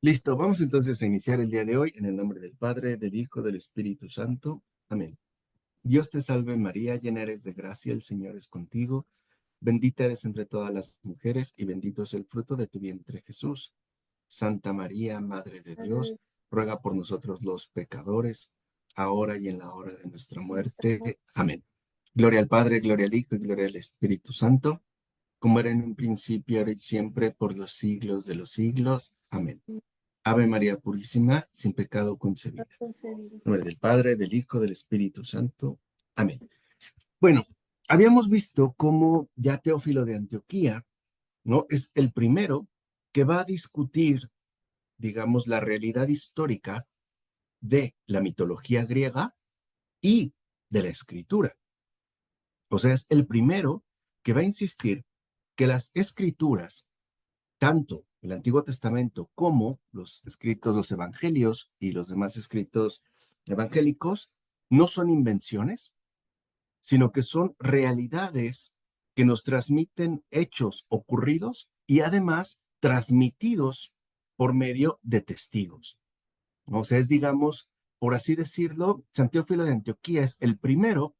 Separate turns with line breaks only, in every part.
Listo, vamos entonces a iniciar el día de hoy en el nombre del Padre, del Hijo, del Espíritu Santo. Amén. Dios te salve María, llena eres de gracia, el Señor es contigo. Bendita eres entre todas las mujeres y bendito es el fruto de tu vientre Jesús. Santa María, Madre de Dios, ruega por nosotros los pecadores, ahora y en la hora de nuestra muerte. Amén. Gloria al Padre, gloria al Hijo y gloria al Espíritu Santo, como era en un principio, ahora y siempre, por los siglos de los siglos. Amén. Ave María Purísima, sin pecado concebida.
Concedido.
En nombre del Padre, del Hijo, del Espíritu Santo. Amén. Bueno, habíamos visto cómo ya Teófilo de Antioquía, ¿no? Es el primero que va a discutir, digamos, la realidad histórica de la mitología griega y de la escritura. O sea, es el primero que va a insistir que las escrituras, tanto el Antiguo Testamento como los escritos, los evangelios y los demás escritos evangélicos, no son invenciones, sino que son realidades que nos transmiten hechos ocurridos y además transmitidos por medio de testigos. O sea, es, digamos, por así decirlo, San Teófilo de Antioquía es el primero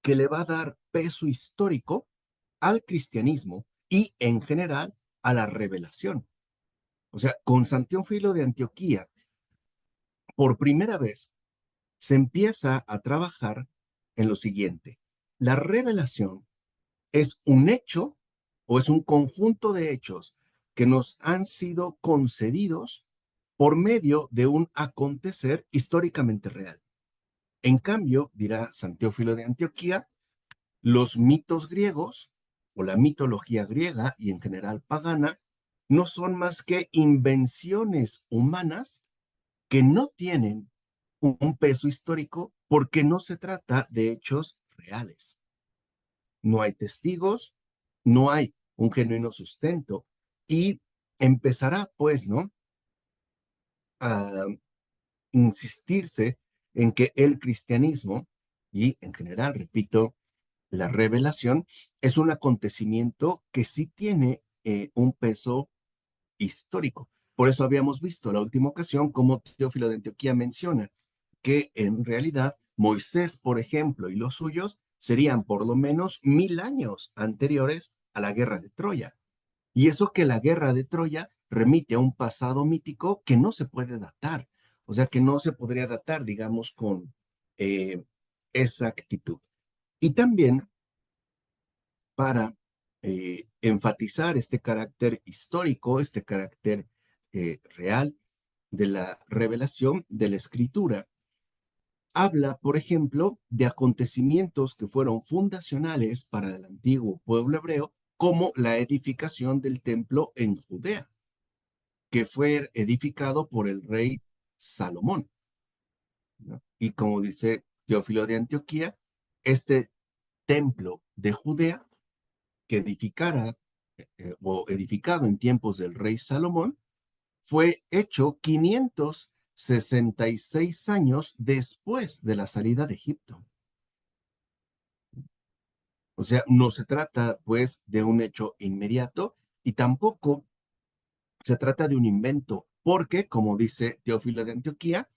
que le va a dar peso histórico al cristianismo y en general a la revelación. O sea, con San Teófilo de Antioquía, por primera vez, se empieza a trabajar en lo siguiente. La revelación es un hecho o es un conjunto de hechos que nos han sido concedidos por medio de un acontecer históricamente real. En cambio, dirá San Teófilo de Antioquía, los mitos griegos o la mitología griega y en general pagana no son más que invenciones humanas que no tienen un peso histórico porque no se trata de hechos reales. No hay testigos, no hay un genuino sustento y empezará, pues, ¿no? A insistirse en que el cristianismo y en general, repito, la revelación es un acontecimiento que sí tiene un peso histórico. Por eso habíamos visto la última ocasión como Teófilo de Antioquía menciona que en realidad Moisés, por ejemplo, y los suyos serían por lo menos 1000 años anteriores a la guerra de Troya. Y eso que la guerra de Troya remite a un pasado mítico que no se puede datar, o sea que no se podría datar, digamos, con eh, exactitud. Y también para enfatizar este carácter histórico, este carácter real de la revelación de la escritura. Habla, por ejemplo, de acontecimientos que fueron fundacionales para el antiguo pueblo hebreo, como la edificación del templo en Judea, que fue edificado por el rey Salomón, ¿no? Y como dice Teófilo de Antioquía, este templo de Judea que edificara o edificado en tiempos del rey Salomón, fue hecho 566 años después de la salida de Egipto. O sea, no se trata pues de un hecho inmediato y tampoco se trata de un invento, porque, como dice Teófilo de Antioquía,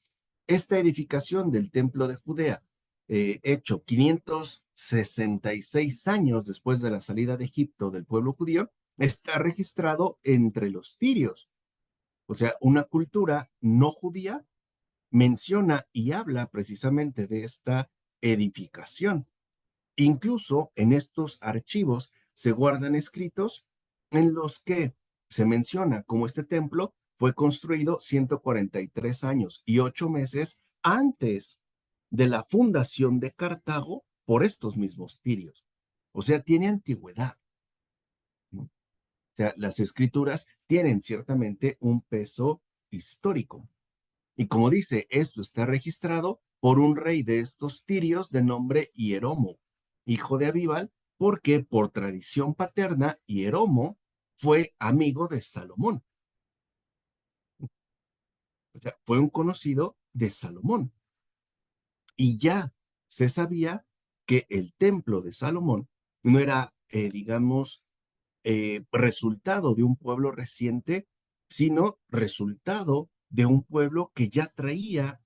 esta edificación del templo de Judea, hecho 566 años después de la salida de Egipto del pueblo judío, está registrado entre los tirios. O sea, una cultura no judía menciona y habla precisamente de esta edificación. Incluso en estos archivos se guardan escritos en los que se menciona cómo este templo fue construido 143 años y 8 meses antes de la fundación de Cartago por estos mismos tirios. O sea, tiene antigüedad, ¿no? O sea, las escrituras tienen ciertamente un peso histórico. Y como dice, esto está registrado por un rey de estos tirios de nombre Hieromo, hijo de Abíbal, porque por tradición paterna Hieromo fue amigo de Salomón. O sea, fue un conocido de Salomón. Y ya se sabía que el templo de Salomón no era, digamos, resultado de un pueblo reciente, sino resultado de un pueblo que ya traía,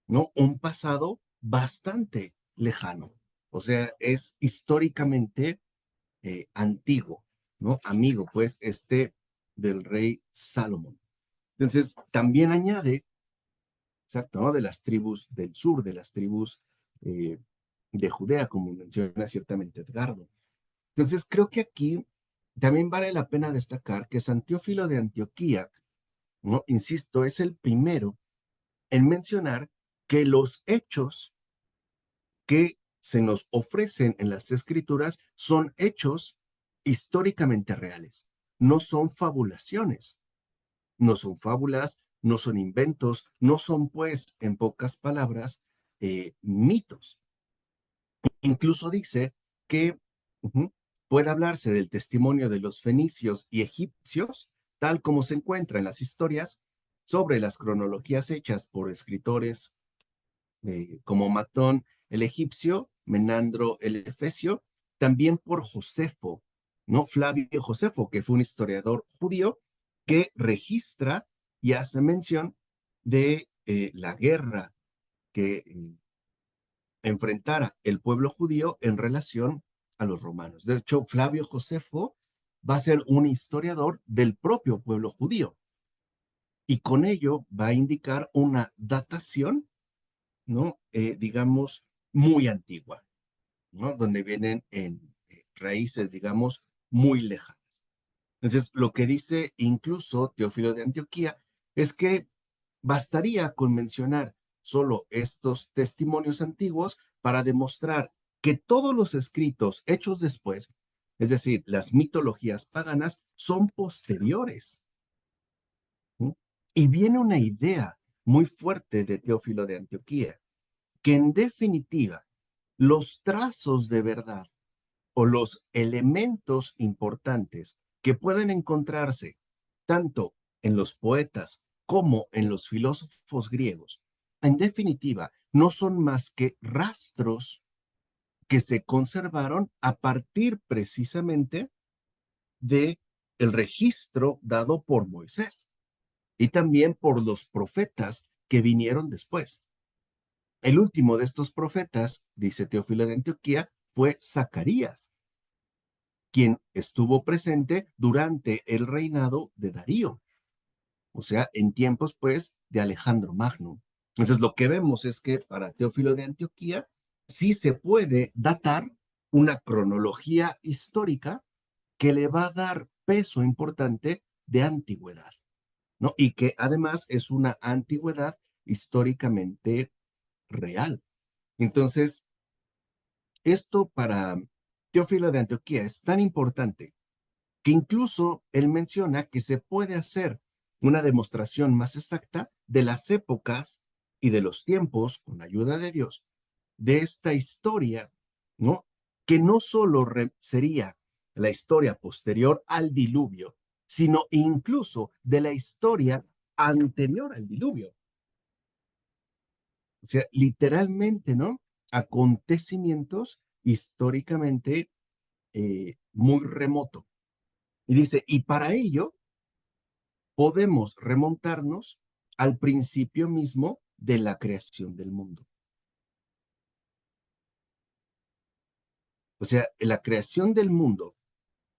¿no?, un pasado bastante lejano. O sea, es históricamente antiguo, ¿no? Amigo, pues, del rey Salomón. Entonces, también añade, exacto, ¿no?, de las tribus del sur, de las tribus eh, de Judea, como menciona ciertamente Edgardo. Entonces, creo que aquí también vale la pena destacar que San Teófilo de Antioquía, ¿no?, insisto, es el primero en mencionar que los hechos que se nos ofrecen en las escrituras son hechos históricamente reales, no son fabulaciones, no son fábulas, no son inventos, no son, pues, en pocas palabras, mitos. Incluso dice que puede hablarse del testimonio de los fenicios y egipcios, tal como se encuentra en las historias, sobre las cronologías hechas por escritores como Matón el egipcio, Menandro el efesio, también por Josefo, ¿no? Flavio Josefo, que fue un historiador judío que registra y hace mención de la guerra que enfrentara el pueblo judío en relación a los romanos. De hecho, Flavio Josefo va a ser un historiador del propio pueblo judío y con ello va a indicar una datación, ¿no? Digamos, muy antigua, ¿no? Donde vienen en raíces, digamos, muy lejanas. Entonces, lo que dice incluso Teófilo de Antioquía es que bastaría con mencionar solo estos testimonios antiguos para demostrar que todos los escritos hechos después, es decir, las mitologías paganas, son posteriores. ¿Sí? Y viene una idea muy fuerte de Teófilo de Antioquía, que en definitiva, los trazos de verdad o los elementos importantes que pueden encontrarse tanto en los poetas como en los filósofos griegos, en definitiva, no son más que rastros que se conservaron a partir precisamente de el registro dado por Moisés y también por los profetas que vinieron después. El último de estos profetas, dice Teófilo de Antioquía, fue Zacarías, quien estuvo presente durante el reinado de Darío, o sea, en tiempos, pues, de Alejandro Magno. Entonces, lo que vemos es que para Teófilo de Antioquía sí se puede datar una cronología histórica que le va a dar peso importante de antigüedad, ¿no? Y que además es una antigüedad históricamente real. Entonces, esto para Teófilo de Antioquía es tan importante que incluso él menciona que se puede hacer una demostración más exacta de las épocas y de los tiempos, con ayuda de Dios, de esta historia, ¿no? Que no solo sería la historia posterior al diluvio, sino incluso de la historia anterior al diluvio. O sea, literalmente, ¿no? Acontecimientos históricamente muy remotos. Y dice, y para ello podemos remontarnos al principio mismo de la creación del mundo. O sea, la creación del mundo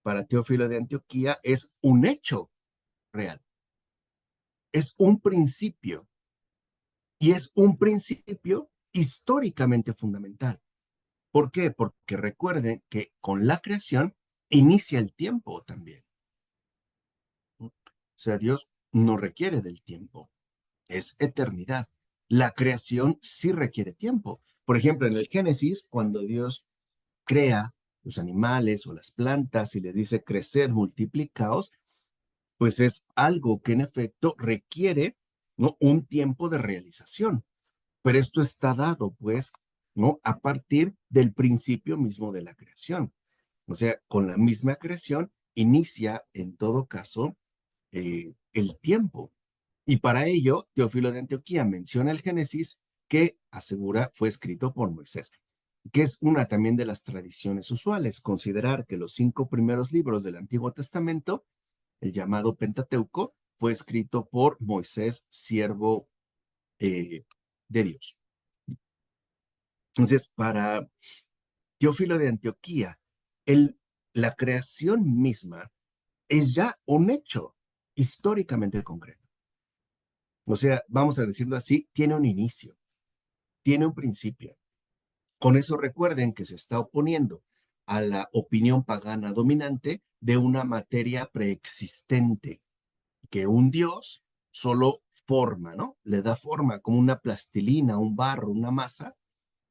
para Teófilo de Antioquía es un hecho real, es un principio y es un principio históricamente fundamental. ¿Por qué? Porque recuerden que con la creación inicia el tiempo también. O sea, Dios no requiere del tiempo, es eternidad. La creación sí requiere tiempo. Por ejemplo, en el Génesis, cuando Dios crea los animales o las plantas y les dice crecer, multiplicaos, pues es algo que en efecto requiere, ¿no?, un tiempo de realización. Pero esto está dado, pues, ¿no?, a partir del principio mismo de la creación. O sea, con la misma creación inicia, en todo caso, el tiempo. Y para ello, Teófilo de Antioquía menciona el Génesis que asegura fue escrito por Moisés, que es una también de las tradiciones usuales, considerar que los 5 primeros libros del Antiguo Testamento, el llamado Pentateuco, fue escrito por Moisés, siervo de Dios. Entonces, para Teófilo de Antioquía, la creación misma es ya un hecho históricamente concreto. O sea, vamos a decirlo así, tiene un inicio, tiene un principio. Con eso recuerden que se está oponiendo a la opinión pagana dominante de una materia preexistente, que un Dios solo forma, ¿no? Le da forma como una plastilina, un barro, una masa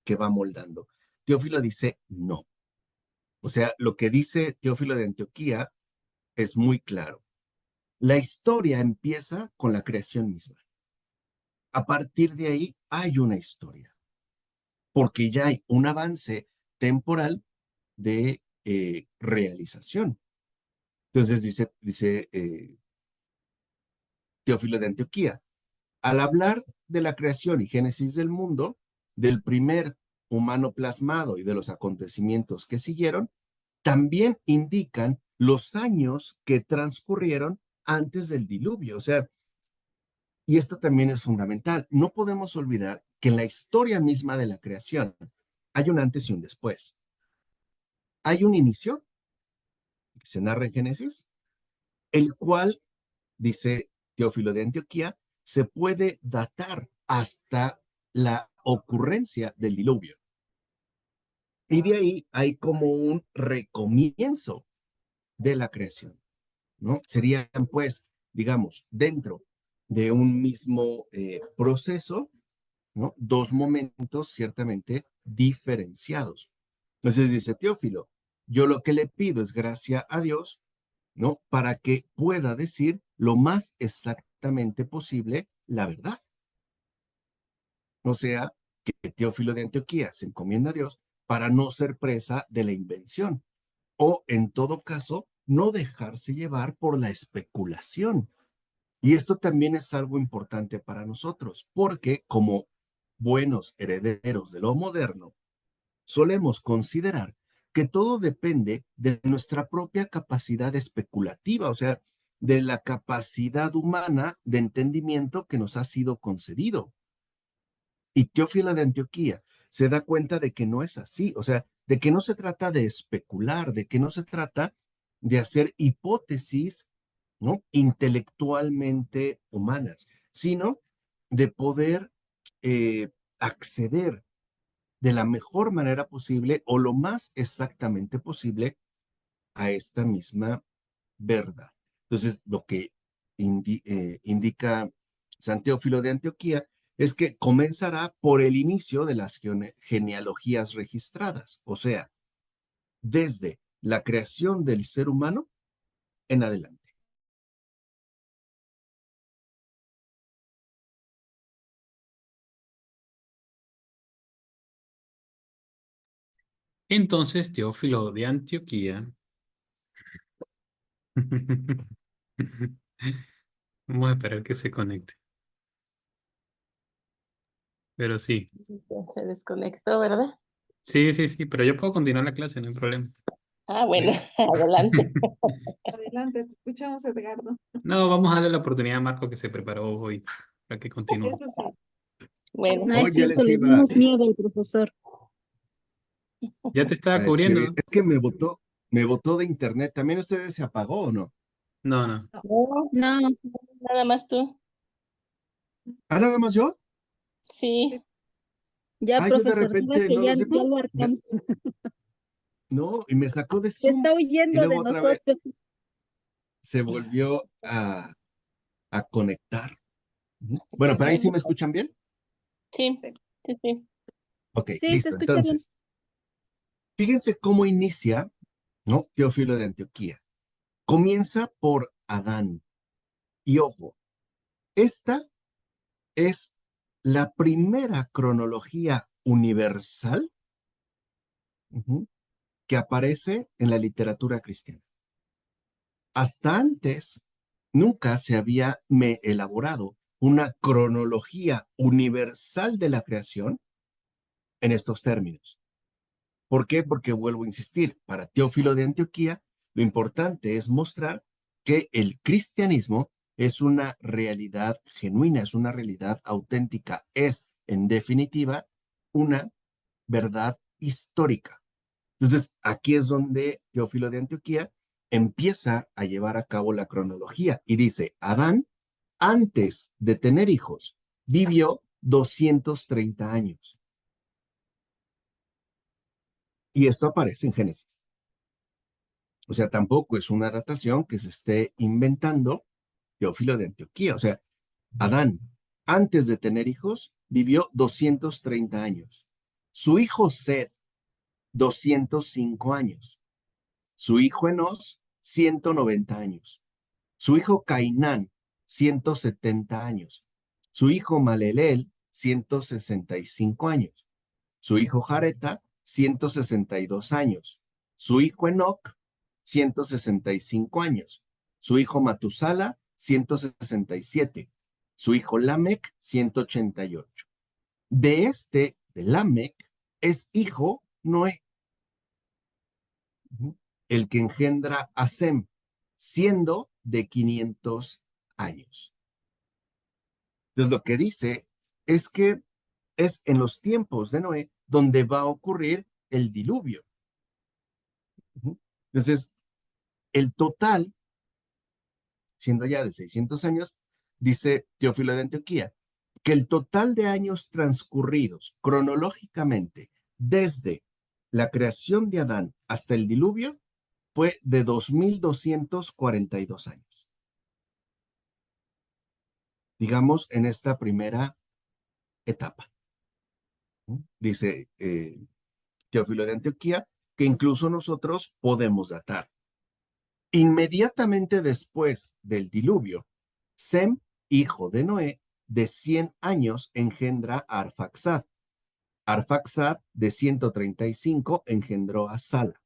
que va moldando. Teófilo dice no. O sea, lo que dice Teófilo de Antioquía es muy claro. La historia empieza con la creación misma. A partir de ahí hay una historia, porque ya hay un avance temporal de realización. Entonces dice Teófilo de Antioquía, al hablar de la creación y génesis del mundo, del primer humano plasmado y de los acontecimientos que siguieron, también indican los años que transcurrieron antes del diluvio. O sea, y esto también es fundamental, no podemos olvidar que en la historia misma de la creación hay un antes y un después. Hay un inicio, que se narra en Génesis, el cual, dice Teófilo de Antioquía, se puede datar hasta la ocurrencia del diluvio. Y de ahí hay como un recomienzo de la creación, ¿no? Serían, pues, digamos, dentro de un mismo proceso, ¿no? Dos momentos ciertamente diferenciados. Entonces dice Teófilo, yo lo que le pido es gracia a Dios, ¿no? Para que pueda decir lo más exactamente posible la verdad. O sea, que Teófilo de Antioquía se encomienda a Dios para no ser presa de la invención o, en todo caso, no dejarse llevar por la especulación. Y esto también es algo importante para nosotros, porque como buenos herederos de lo moderno, solemos considerar que todo depende de nuestra propia capacidad especulativa, o sea, de la capacidad humana de entendimiento que nos ha sido concedido. Y Teófilo de Antioquía se da cuenta de que no es así, o sea, de que no se trata de especular, de que no se trata de hacer hipótesis, ¿no? Intelectualmente humanas, sino de poder acceder de la mejor manera posible o lo más exactamente posible a esta misma verdad. Entonces, lo que indica San Teófilo de Antioquía es que comenzará por el inicio de las genealogías registradas, o sea, desde la creación del ser humano en adelante.
Entonces, Teófilo de Antioquía. Vamos a esperar que se conecte. Pero sí.
Ya se desconectó, ¿verdad?
Sí, pero yo puedo continuar la clase, no hay problema.
Ah, bueno, adelante.
Adelante, te escuchamos, Edgardo.
No, vamos a darle la oportunidad a Marco que se preparó hoy para que continúe.
Eso sí.
Bueno,
No
Hoy
es
ya
cierto,
les
le
iba
dimos miedo al profesor.
Ya te estaba
a escribir.
cubriendo.
Es que me votó de internet. ¿También ustedes se apagó o no?
No, no.
no,
No,
nada más tú.
¿Ah, nada más yo?
Sí,
ya
Ah, yo de
profesor, diga
repente
que
no
ya,
los vi.
ya lo hartamos.
No, y me sacó de
Se
Zoom
está
y
huyendo
luego
de
otra vez
nosotros.
se volvió a conectar. Ujú. Bueno, pero ahí sí me escuchan bien.
sí, sí.
Ok,
Sí, se
listo.
escucha bien.
Entonces, fíjense cómo inicia, ¿no? Teófilo de Antioquía. Comienza por Adán. Y ojo, esta es la primera cronología universal, ujú, que aparece en la literatura cristiana. Hasta antes, nunca se había elaborado una cronología universal de la creación en estos términos. ¿Por qué? Porque vuelvo a insistir, para Teófilo de Antioquía, lo importante es mostrar que el cristianismo es una realidad genuina, es una realidad auténtica, es, en definitiva, una verdad histórica. Entonces, aquí es donde Teófilo de Antioquía empieza a llevar a cabo la cronología y dice, Adán, antes de tener hijos, vivió 230 años. Y esto aparece en Génesis. O sea, tampoco es una datación que se esté inventando Teófilo de Antioquía. O sea, Adán, antes de tener hijos, vivió 230 años. Su hijo Sed, 205 años. Su hijo Enos, 190 años. Su hijo Cainán, 170 años. Su hijo Maleleel, 165 años. Su hijo Jareta, 162 años. Su hijo Enoc, 165 años. Su hijo Matusala, 167. Su hijo Lamec, 188. De Lamec, es hijo Noé, el que engendra a Sem, siendo de 500 años. Entonces lo que dice es que es en los tiempos de Noé donde va a ocurrir el diluvio. Entonces, el total, siendo ya de 600 años, dice Teófilo de Antioquía, que el total de años transcurridos cronológicamente desde la creación de Adán hasta el diluvio fue de 2242 años. Digamos, en esta primera etapa. Dice Teófilo de Antioquía que incluso nosotros podemos datar. Inmediatamente después del diluvio, Sem, hijo de Noé, de 100 años, engendra a Arfaxad. Arfaxad, de 135, engendró a Sala.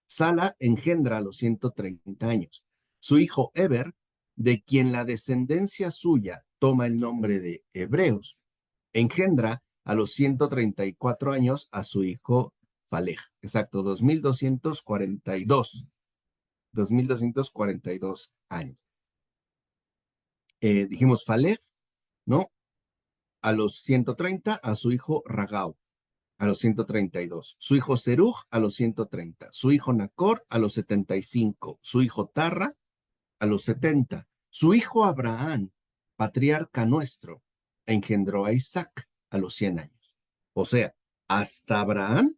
Sala engendra a los 130 años. Su hijo Eber, de quien la descendencia suya toma el nombre de Hebreos, engendra a los 134 años a su hijo Falej. Exacto, 2242. 2242 años. Dijimos Falej, ¿no? A los 130, a su hijo Ragau, a los 132. Su hijo Seruj, a los 130. Su hijo Nacor, a los 75. Su hijo Tarra, a los 70. Su hijo Abraham, patriarca nuestro, engendró a Isaac a los 100 años. O sea, hasta Abraham,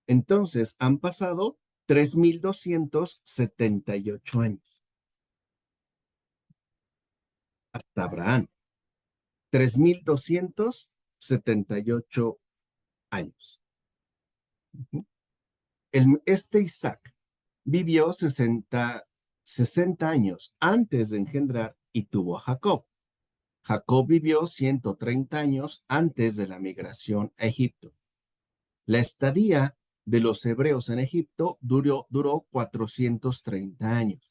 entonces han pasado 3278 años. Hasta Abraham. 3278 años. Este Isaac vivió 60 años antes de engendrar y tuvo a Jacob. Jacob vivió 130 años antes de la migración a Egipto. La estadía de los hebreos en Egipto duró 430 años.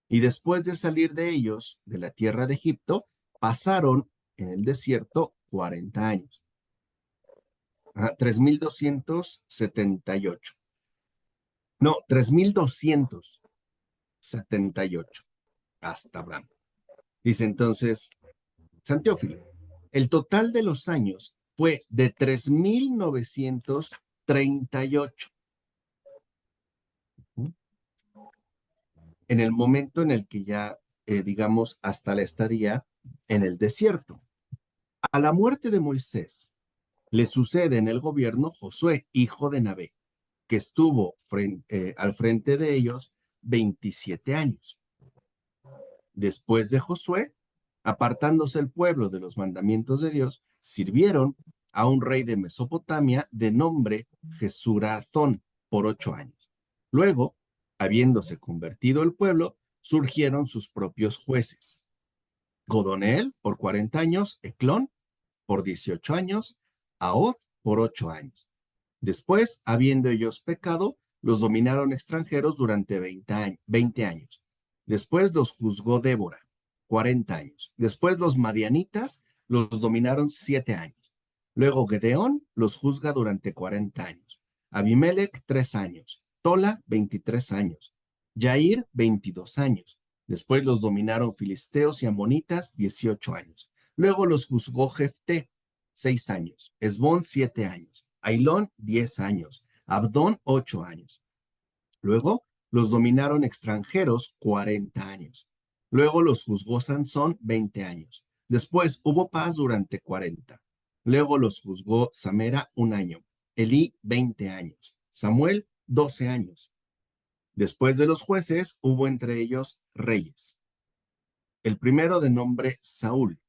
Y después de salir de ellos, de la tierra de Egipto, pasaron en el desierto 40 años. 3278. No, 3278 hasta Abraham. Dice entonces San Teófilo, el total de los años fue de 3938. En el momento en el que ya, digamos, hasta la estadía en el desierto. A la muerte de Moisés, le sucede en el gobierno Josué, hijo de Nabé, que estuvo al frente de ellos 27 años. Después de Josué, apartándose el pueblo de los mandamientos de Dios, sirvieron a un rey de Mesopotamia de nombre Jesurazón por 8 años. Luego, habiéndose convertido el pueblo, surgieron sus propios jueces. Godoneel por 40 años, Eclón por 18 años, Ahoz por 8 años. Después, habiendo ellos pecado, los dominaron extranjeros durante 20 años. Después los juzgó Débora, 40 años. Después los madianitas los dominaron 7 años. Luego Gedeón los juzga durante 40 años. Abimelech, 3 años. Tola, 23 años. Yair, 22 años. Después los dominaron filisteos y amonitas 18 años. Luego los juzgó Jefté 6 años, Esbón 7 años, Ailón 10 años, Abdón 8 años. Luego los dominaron extranjeros 40 años. Luego los juzgó Sansón 20 años. Después hubo paz durante 40. Luego los juzgó Samera 1 año, Elí 20 años, Samuel 12 años. Después de los jueces hubo entre ellos reyes. El primero de nombre Saúl,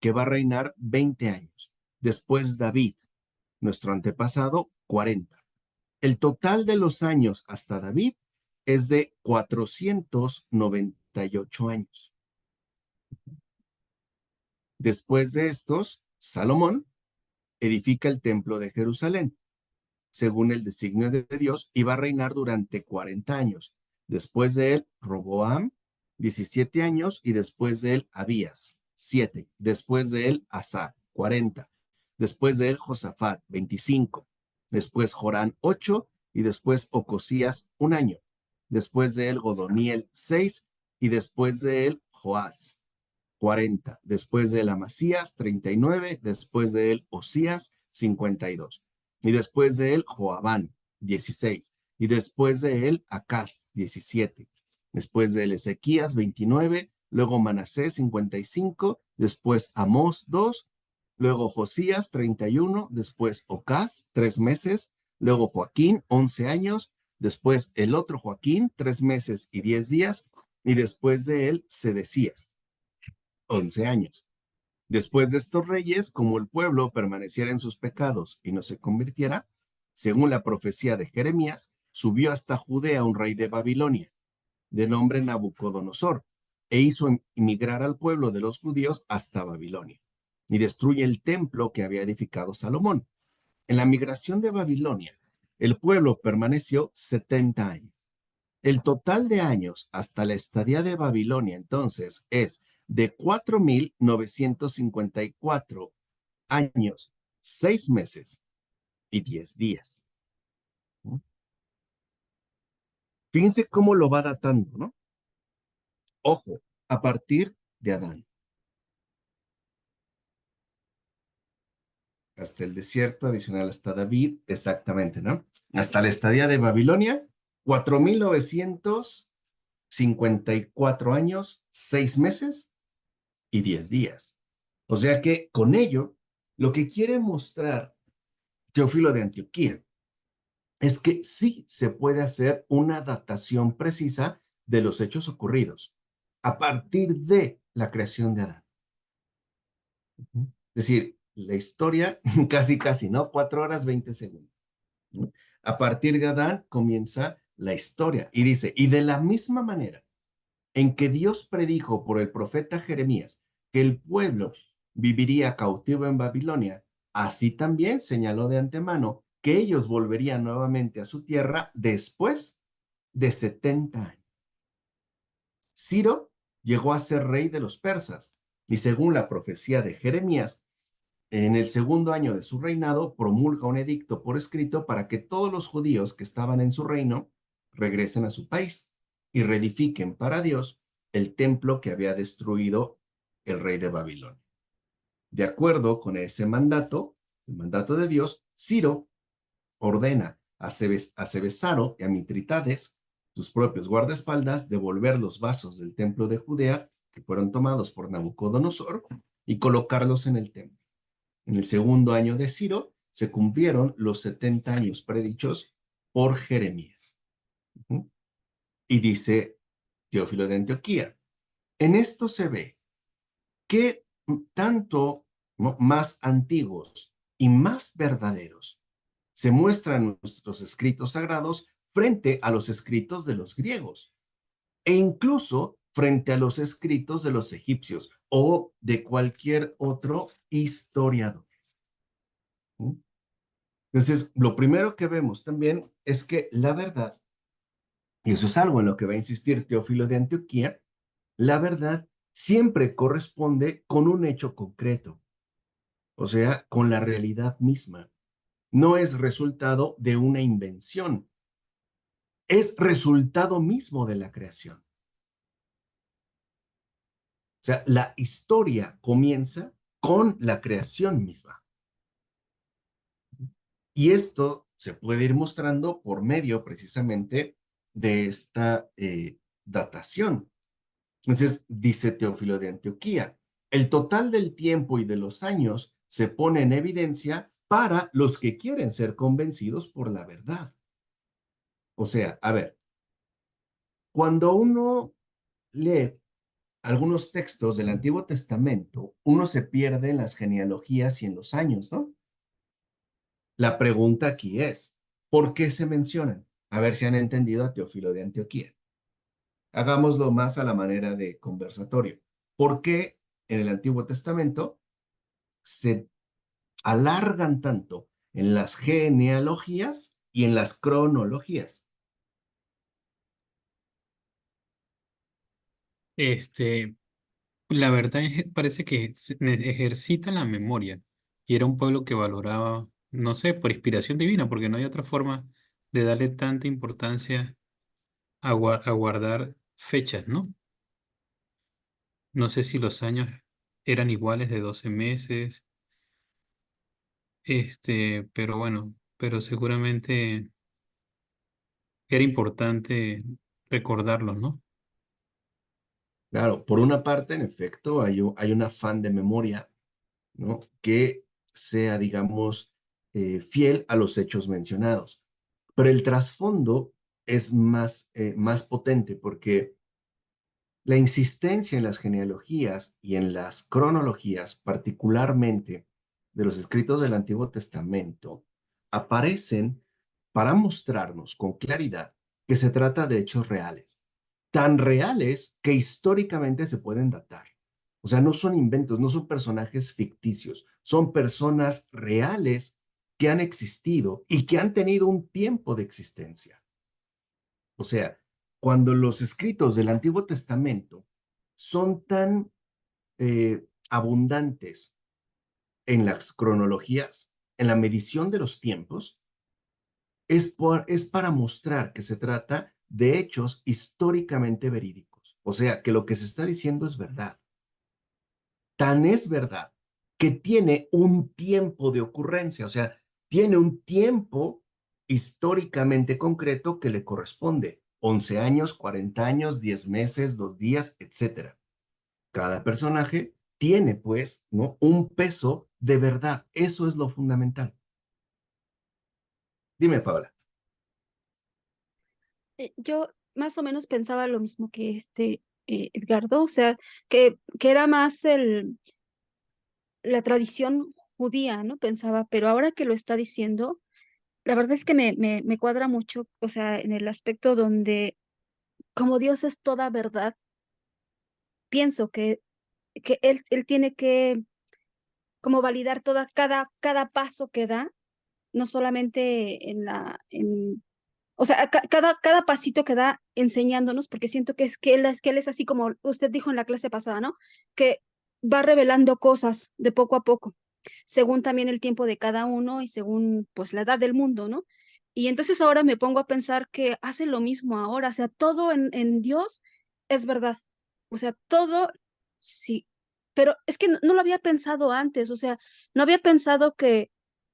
que va a reinar 20 años. Después David, nuestro antepasado, 40. El total de los años hasta David es de 498 años. Después de estos, Salomón edifica el templo de Jerusalén, según el designio de Dios, y va a reinar durante 40 años. Después de él, Roboam, 17 años, y después de él, Abías, 7. Después de él, Asa, 40. Después de él, Josafat, 25. Después Jorán, 8, y después Ocosías, 1 año. Después de él, Godoniel, 6, y después de él, Joás, 40. Después de él, Amasías, 39. Después de él, Osías, 52. Y después de él, Joabán, 16. Y después de él, Acaz, 17. Después de él, Ezequías, 29. Luego Manasés, 55. Después Amós, 2. Luego Josías, 31. Después Ocaz, 3 meses. Luego Joaquín, 11 años. Después el otro Joaquín, 3 meses y 10 días. Y después de él, Sedecías, 11 años. Después de estos reyes, como el pueblo permaneciera en sus pecados y no se convirtiera, según la profecía de Jeremías, subió hasta Judea un rey de Babilonia, de nombre Nabucodonosor, e hizo emigrar al pueblo de los judíos hasta Babilonia, y destruye el templo que había edificado Salomón. En la migración de Babilonia, el pueblo permaneció 70 años. El total de años hasta la estadía de Babilonia, entonces, es de 4,954 años, 6 meses y 10 días. Fíjense cómo lo va datando, ¿no? Ojo, a partir de Adán. Hasta el desierto, adicional hasta David, exactamente, ¿no? Hasta la estadía de Babilonia, 4,954 años, 6 meses y 10 días. O sea que con ello, lo que quiere mostrar Teófilo de Antioquía es que sí se puede hacer una datación precisa de los hechos ocurridos a partir de la creación de Adán. Es decir, la historia casi, ¿no? 4 horas 20 segundos. A partir de Adán comienza la historia y dice, y de la misma manera en que Dios predijo por el profeta Jeremías que el pueblo viviría cautivo en Babilonia, así también señaló de antemano que ellos volverían nuevamente a su tierra después de 70 años. Ciro llegó a ser rey de los persas y según la profecía de Jeremías, en el 2.º año de su reinado promulga un edicto por escrito para que todos los judíos que estaban en su reino regresen a su país y reedifiquen para Dios el templo que había destruido el rey de Babilonia. De acuerdo con ese mandato, el mandato de Dios, Ciro ordena a Sebesaro y a Mitrídates, sus propios guardaespaldas, devolver los vasos del templo de Judea que fueron tomados por Nabucodonosor y colocarlos en el templo. En el 2.º año de Ciro se cumplieron los 70 años predichos por Jeremías. Y dice Teófilo de Antioquía, en esto se ve que tanto, ¿no?, más antiguos y más verdaderos se muestran nuestros escritos sagrados frente a los escritos de los griegos e incluso frente a los escritos de los egipcios o de cualquier otro historiador. Entonces, lo primero que vemos también es que la verdad, y eso es algo en lo que va a insistir Teófilo de Antioquía, la verdad siempre corresponde con un hecho concreto, o sea, con la realidad misma. No es resultado de una invención, es resultado mismo de la creación. sea, la historia comienza con la creación misma. Y esto se puede ir mostrando por medio precisamente de esta datación. Entonces, dice Teófilo de Antioquía, el total del tiempo y de los años se pone en evidencia para los que quieren ser convencidos por la verdad. O sea, a ver, cuando uno lee algunos textos del Antiguo Testamento, uno se pierde en las genealogías y en los años, ¿no? La pregunta aquí es, ¿por qué se mencionan? A ver si han entendido a Teófilo de Antioquía. Hagámoslo más a la manera de conversatorio. ¿Por qué en el Antiguo Testamento se alargan tanto en las genealogías y en las cronologías?
La verdad parece que ejercita la memoria y era un pueblo que valoraba, no sé, por inspiración divina, porque no hay otra forma de darle tanta importancia a guardar fechas, ¿no? No sé si los años eran iguales de 12 meses, pero bueno, pero seguramente era importante recordarlos, ¿no?
Claro, por una parte, en efecto, hay un afán de memoria, ¿no? Que sea, digamos, fiel a los hechos mencionados. Pero el trasfondo es más potente porque la insistencia en las genealogías y en las cronologías, particularmente de los escritos del Antiguo Testamento, aparecen para mostrarnos con claridad que se trata de hechos reales, tan reales que históricamente se pueden datar. O sea, no son inventos, no son personajes ficticios, son personas reales que han existido y que han tenido un tiempo de existencia. O sea, cuando los escritos del Antiguo Testamento son tan abundantes en las cronologías, en la medición de los tiempos, es para mostrar que se trata de hechos históricamente verídicos. O sea, que lo que se está diciendo es verdad. Tan es verdad que tiene un tiempo de ocurrencia, o sea, tiene un tiempo históricamente concreto que le corresponde. 11 años, 40 años, 10 meses, 2 días, etcétera. Cada personaje tiene, pues, ¿no? Un peso de verdad. Eso es lo fundamental. Dime, Paola.
Yo más o menos pensaba lo mismo que Edgardo, o sea, que era más la tradición judía, ¿no? Pensaba, pero ahora que lo está diciendo, la verdad es que me cuadra mucho, o sea, en el aspecto donde como Dios es toda verdad, pienso que él tiene que como validar cada paso que da, no solamente o sea, cada pasito que da enseñándonos, porque siento que él es así como usted dijo en la clase pasada, ¿no? Que va revelando cosas de poco a poco, según también el tiempo de cada uno y según pues la edad del mundo, ¿no? Y entonces ahora me pongo a pensar que hace lo mismo ahora, o sea, todo en Dios es verdad, o sea, todo sí, pero es que no lo había pensado antes, o sea, no había pensado que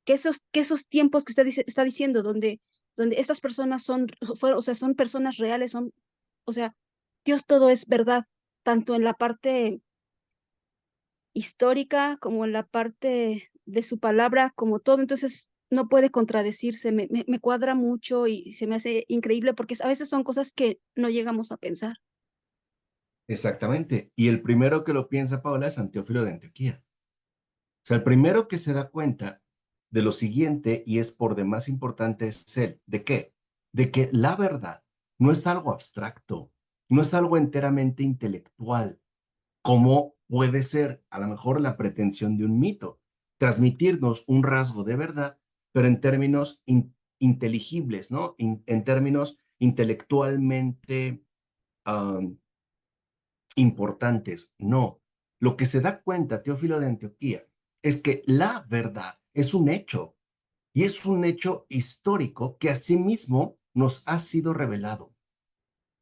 esos tiempos que está diciendo, donde estas personas o sea, son personas reales, o sea, Dios todo es verdad, tanto en la parte histórica como en la parte de su palabra, como todo, entonces no puede contradecirse, me cuadra mucho y se me hace increíble porque a veces son cosas que no llegamos a pensar.
Exactamente. Y el primero que lo piensa, Paola, es Teófilo de Antioquía. O sea, el primero que se da cuenta de lo siguiente, y es por demás importante, es él. ¿De qué? De que la verdad no es algo abstracto, no es algo enteramente intelectual, como puede ser a lo mejor la pretensión de un mito, transmitirnos un rasgo de verdad, pero en términos inteligibles, ¿no? En términos intelectualmente um, importantes. No. Lo que se da cuenta Teófilo de Antioquía es que la verdad es un hecho y es un hecho histórico que asimismo nos ha sido revelado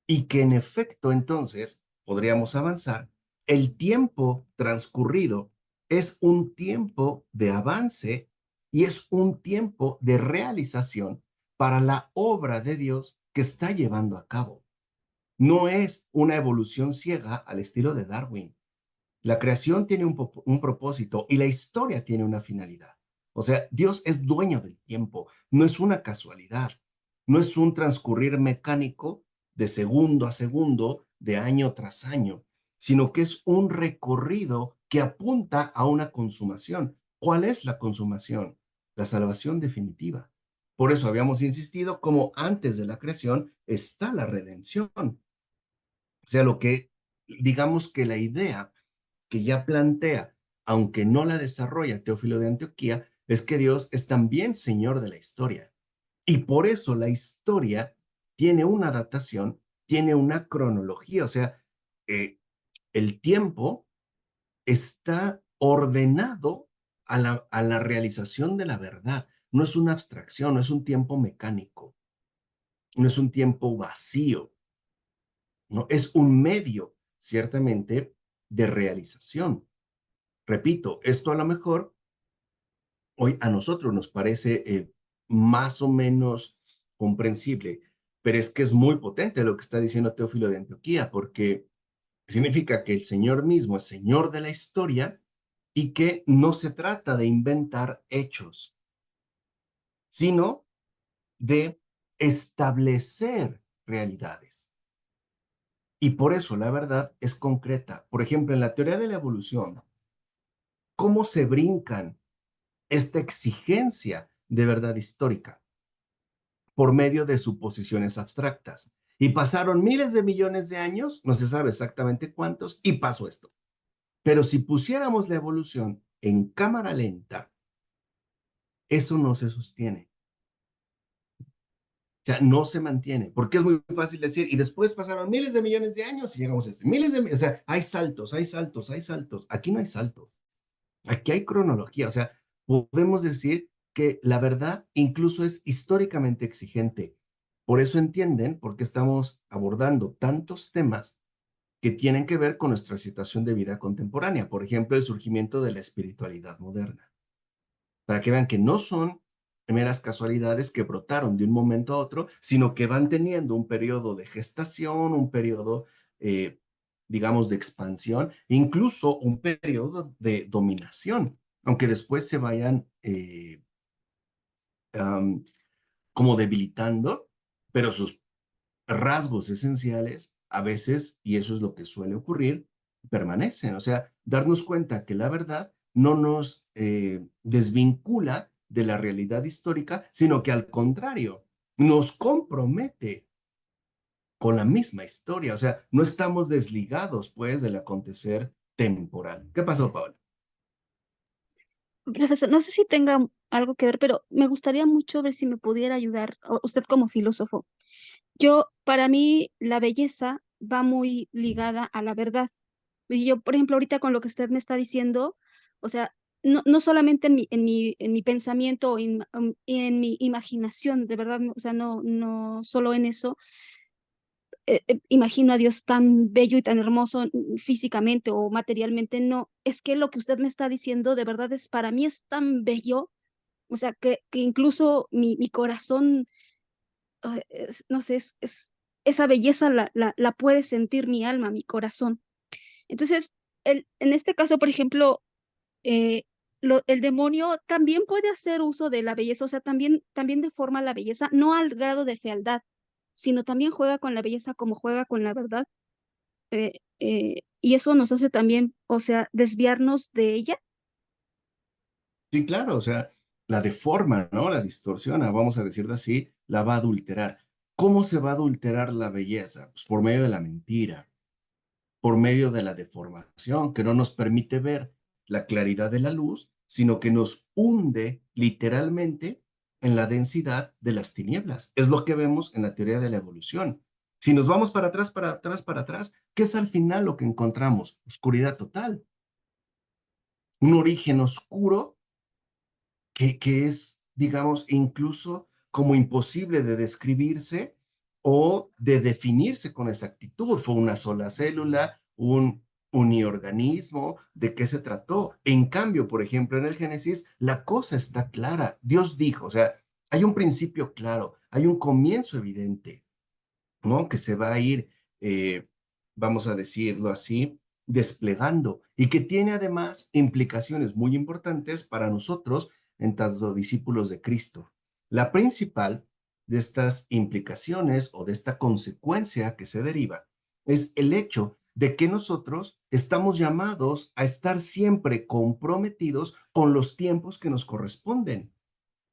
y que en efecto entonces podríamos avanzar el tiempo transcurrido es un tiempo de avance y es un tiempo de realización para la obra de Dios que está llevando a cabo. No es una evolución ciega al estilo de Darwin. La creación tiene un propósito y la historia tiene una finalidad. O sea, Dios es dueño del tiempo, no es una casualidad, no es un transcurrir mecánico de segundo a segundo, de año tras año, sino que es un recorrido que apunta a una consumación. ¿Cuál es la consumación? La salvación definitiva. Por eso habíamos insistido como antes de la creación está la redención. O sea, digamos que la idea que ya plantea, aunque no la desarrolla Teófilo de Antioquía, es que Dios es también Señor de la historia. Y por eso la historia tiene una datación, tiene una cronología, o sea, eh, el tiempo está ordenado a la realización de la verdad. No es una abstracción, no es un tiempo mecánico, no es un tiempo vacío, ¿no? Es un medio, ciertamente, de realización. Repito, esto a lo mejor hoy a nosotros nos parece más o menos comprensible, pero es que es muy potente lo que está diciendo Teófilo de Antioquía, porque significa que el Señor mismo es Señor de la historia y que no se trata de inventar hechos, sino de establecer realidades. Y por eso la verdad es concreta. Por ejemplo, en la teoría de la evolución, ¿cómo se brincan esta exigencia de verdad histórica? Por medio de suposiciones abstractas. Y pasaron miles de millones de años, no se sabe exactamente cuántos, y pasó esto. Pero si pusiéramos la evolución en cámara lenta, eso no se sostiene. O sea, no se mantiene, porque es muy fácil decir, y después pasaron miles de millones de años y llegamos a este. O sea, hay saltos, hay saltos, hay saltos. Aquí no hay saltos. Aquí hay cronología. O sea, podemos decir que la verdad incluso es históricamente exigente. Por eso entienden por qué estamos abordando tantos temas que tienen que ver con nuestra situación de vida contemporánea. Por ejemplo, el surgimiento de la espiritualidad moderna. Para que vean que no son meras casualidades que brotaron de un momento a otro, sino que van teniendo un periodo de gestación, un periodo, digamos, de expansión, incluso un periodo de dominación, aunque después se vayan como debilitando, pero sus rasgos esenciales a veces, y eso es lo que suele ocurrir, permanecen. O sea, darnos cuenta que la verdad no nos desvincula de la realidad histórica, sino que al contrario, nos compromete con la misma historia. O sea, no estamos desligados, pues, del acontecer temporal. ¿Qué pasó, Paola?
Profesor, no sé si tenga algo que ver, pero me gustaría mucho ver si me pudiera ayudar, usted como filósofo. Para mí, la belleza va muy ligada a la verdad. Y yo, por ejemplo, ahorita con lo que usted me está diciendo, o sea, no solamente en mi pensamiento o en mi imaginación, de verdad, o sea, no solo en eso, imagino a Dios tan bello y tan hermoso físicamente o materialmente, no, es que lo que usted me está diciendo de verdad es, para mí es tan bello, o sea, que incluso mi corazón no sé, esa belleza la puede sentir mi alma, mi corazón. Entonces, en este caso, por ejemplo, eh, el demonio también puede hacer uso de la belleza, o sea, también deforma la belleza, no al grado de fealdad, sino también juega con la belleza como juega con la verdad, y eso nos hace también, o sea, desviarnos de ella.
Sí, claro, o sea, la deforma, ¿no? La distorsiona, vamos a decirlo así, la va a adulterar. ¿Cómo se va a adulterar la belleza? Pues por medio de la mentira, por medio de la deformación, que no nos permite ver la claridad de la luz, sino que nos hunde literalmente en la densidad de las tinieblas. Es lo que vemos en la teoría de la evolución. Si nos vamos para atrás, para atrás, para atrás, ¿qué es al final lo que encontramos? Oscuridad total. Un origen oscuro que es, digamos, incluso como imposible de describirse o de definirse con exactitud. Fue una sola célula, un uniorganismo, ¿de qué se trató? En cambio, por ejemplo, en el Génesis, la cosa está clara. Dios dijo, o sea, hay un principio claro, hay un comienzo evidente, ¿no? Que se va a ir, vamos a decirlo así, desplegando y que tiene además implicaciones muy importantes para nosotros en tanto discípulos de Cristo. La principal de estas implicaciones o de esta consecuencia que se deriva es el hecho de que nosotros estamos llamados a estar siempre comprometidos con los tiempos que nos corresponden.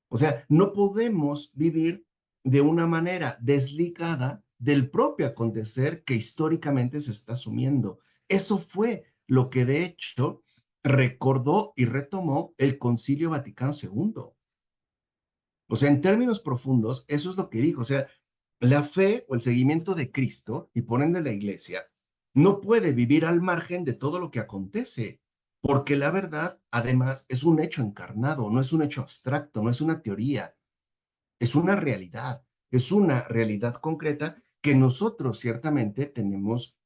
O sea, no podemos vivir de una manera desligada del propio acontecer que históricamente se está asumiendo. Eso fue lo que de hecho recordó y retomó el Concilio Vaticano II. O sea, en términos profundos, eso es lo que dijo. O sea, la fe o el seguimiento de Cristo y por ende la iglesia no puede vivir al margen de todo lo que acontece, porque la verdad, además, es un hecho encarnado, no es un hecho abstracto, no es una teoría, es una realidad concreta que nosotros ciertamente tenemos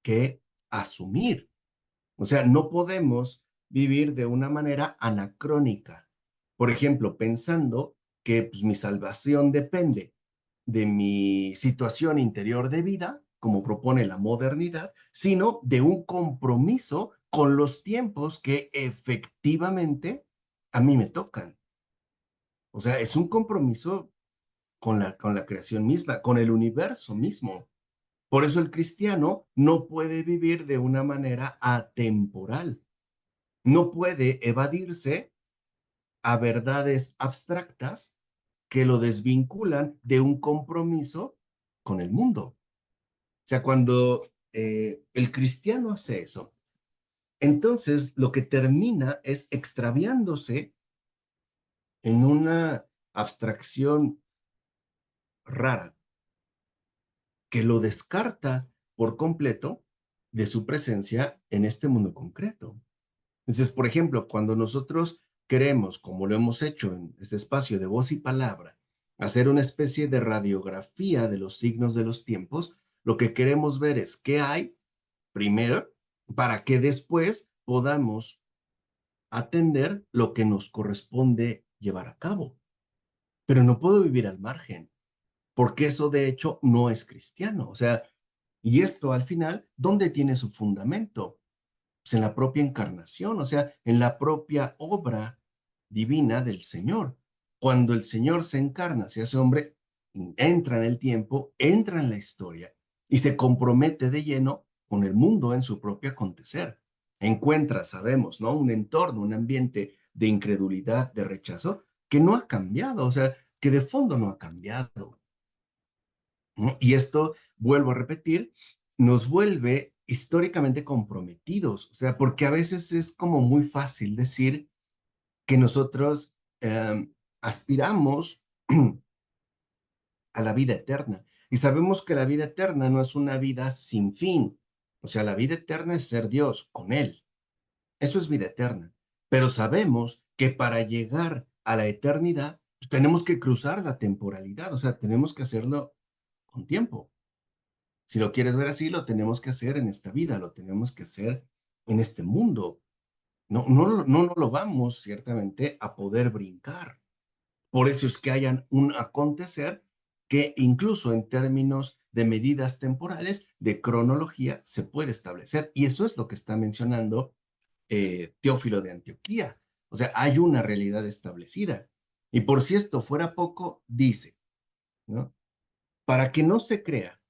que asumir. O sea, no podemos vivir de una manera anacrónica. Por ejemplo, pensando que pues, mi salvación depende de mi situación interior de vida, como propone la modernidad, sino de un compromiso con los tiempos que efectivamente a mí me tocan. O sea, es un compromiso con la creación misma, con el universo mismo. Por eso el cristiano no puede vivir de una manera atemporal, no puede evadirse a verdades abstractas que lo desvinculan de un compromiso con el mundo. O sea, cuando el cristiano hace eso, entonces lo que termina es extraviándose en una abstracción rara que lo descarta por completo de su presencia en este mundo concreto. Entonces, por ejemplo, cuando nosotros queremos, como lo hemos hecho en este espacio de voz y palabra, hacer una especie de radiografía de los signos de los tiempos, lo que queremos ver es qué hay primero para que después podamos atender lo que nos corresponde llevar a cabo. Pero no puedo vivir al margen, porque eso de hecho no es cristiano. O sea, y esto al final, ¿dónde tiene su fundamento? Pues en la propia encarnación, o sea, en la propia obra divina del Señor. Cuando el Señor se encarna, se hace hombre, entra en el tiempo, entra en la historia y se compromete de lleno con el mundo en su propio acontecer. Encuentra, sabemos, ¿no? Un entorno, un ambiente de incredulidad, de rechazo, que no ha cambiado, o sea, que de fondo no ha cambiado, ¿no? Y esto, vuelvo a repetir, nos vuelve históricamente comprometidos, o sea, porque a veces es como muy fácil decir que nosotros aspiramos a la vida eterna y sabemos que la vida eterna no es una vida sin fin, o sea, la vida eterna es ser Dios con Él, eso es vida eterna, pero sabemos que para llegar a la eternidad pues, tenemos que cruzar la temporalidad, o sea, tenemos que hacerlo con tiempo. Si lo quieres ver así, lo tenemos que hacer en esta vida, lo tenemos que hacer en este mundo. No lo vamos ciertamente a poder brincar. Por eso es que hayan un acontecer que incluso en términos de medidas temporales, de cronología, se puede establecer. Y eso es lo que está mencionando Teófilo de Antioquía. O sea, hay una realidad establecida. Y por si esto fuera poco, dice, ¿no? Para que no se crea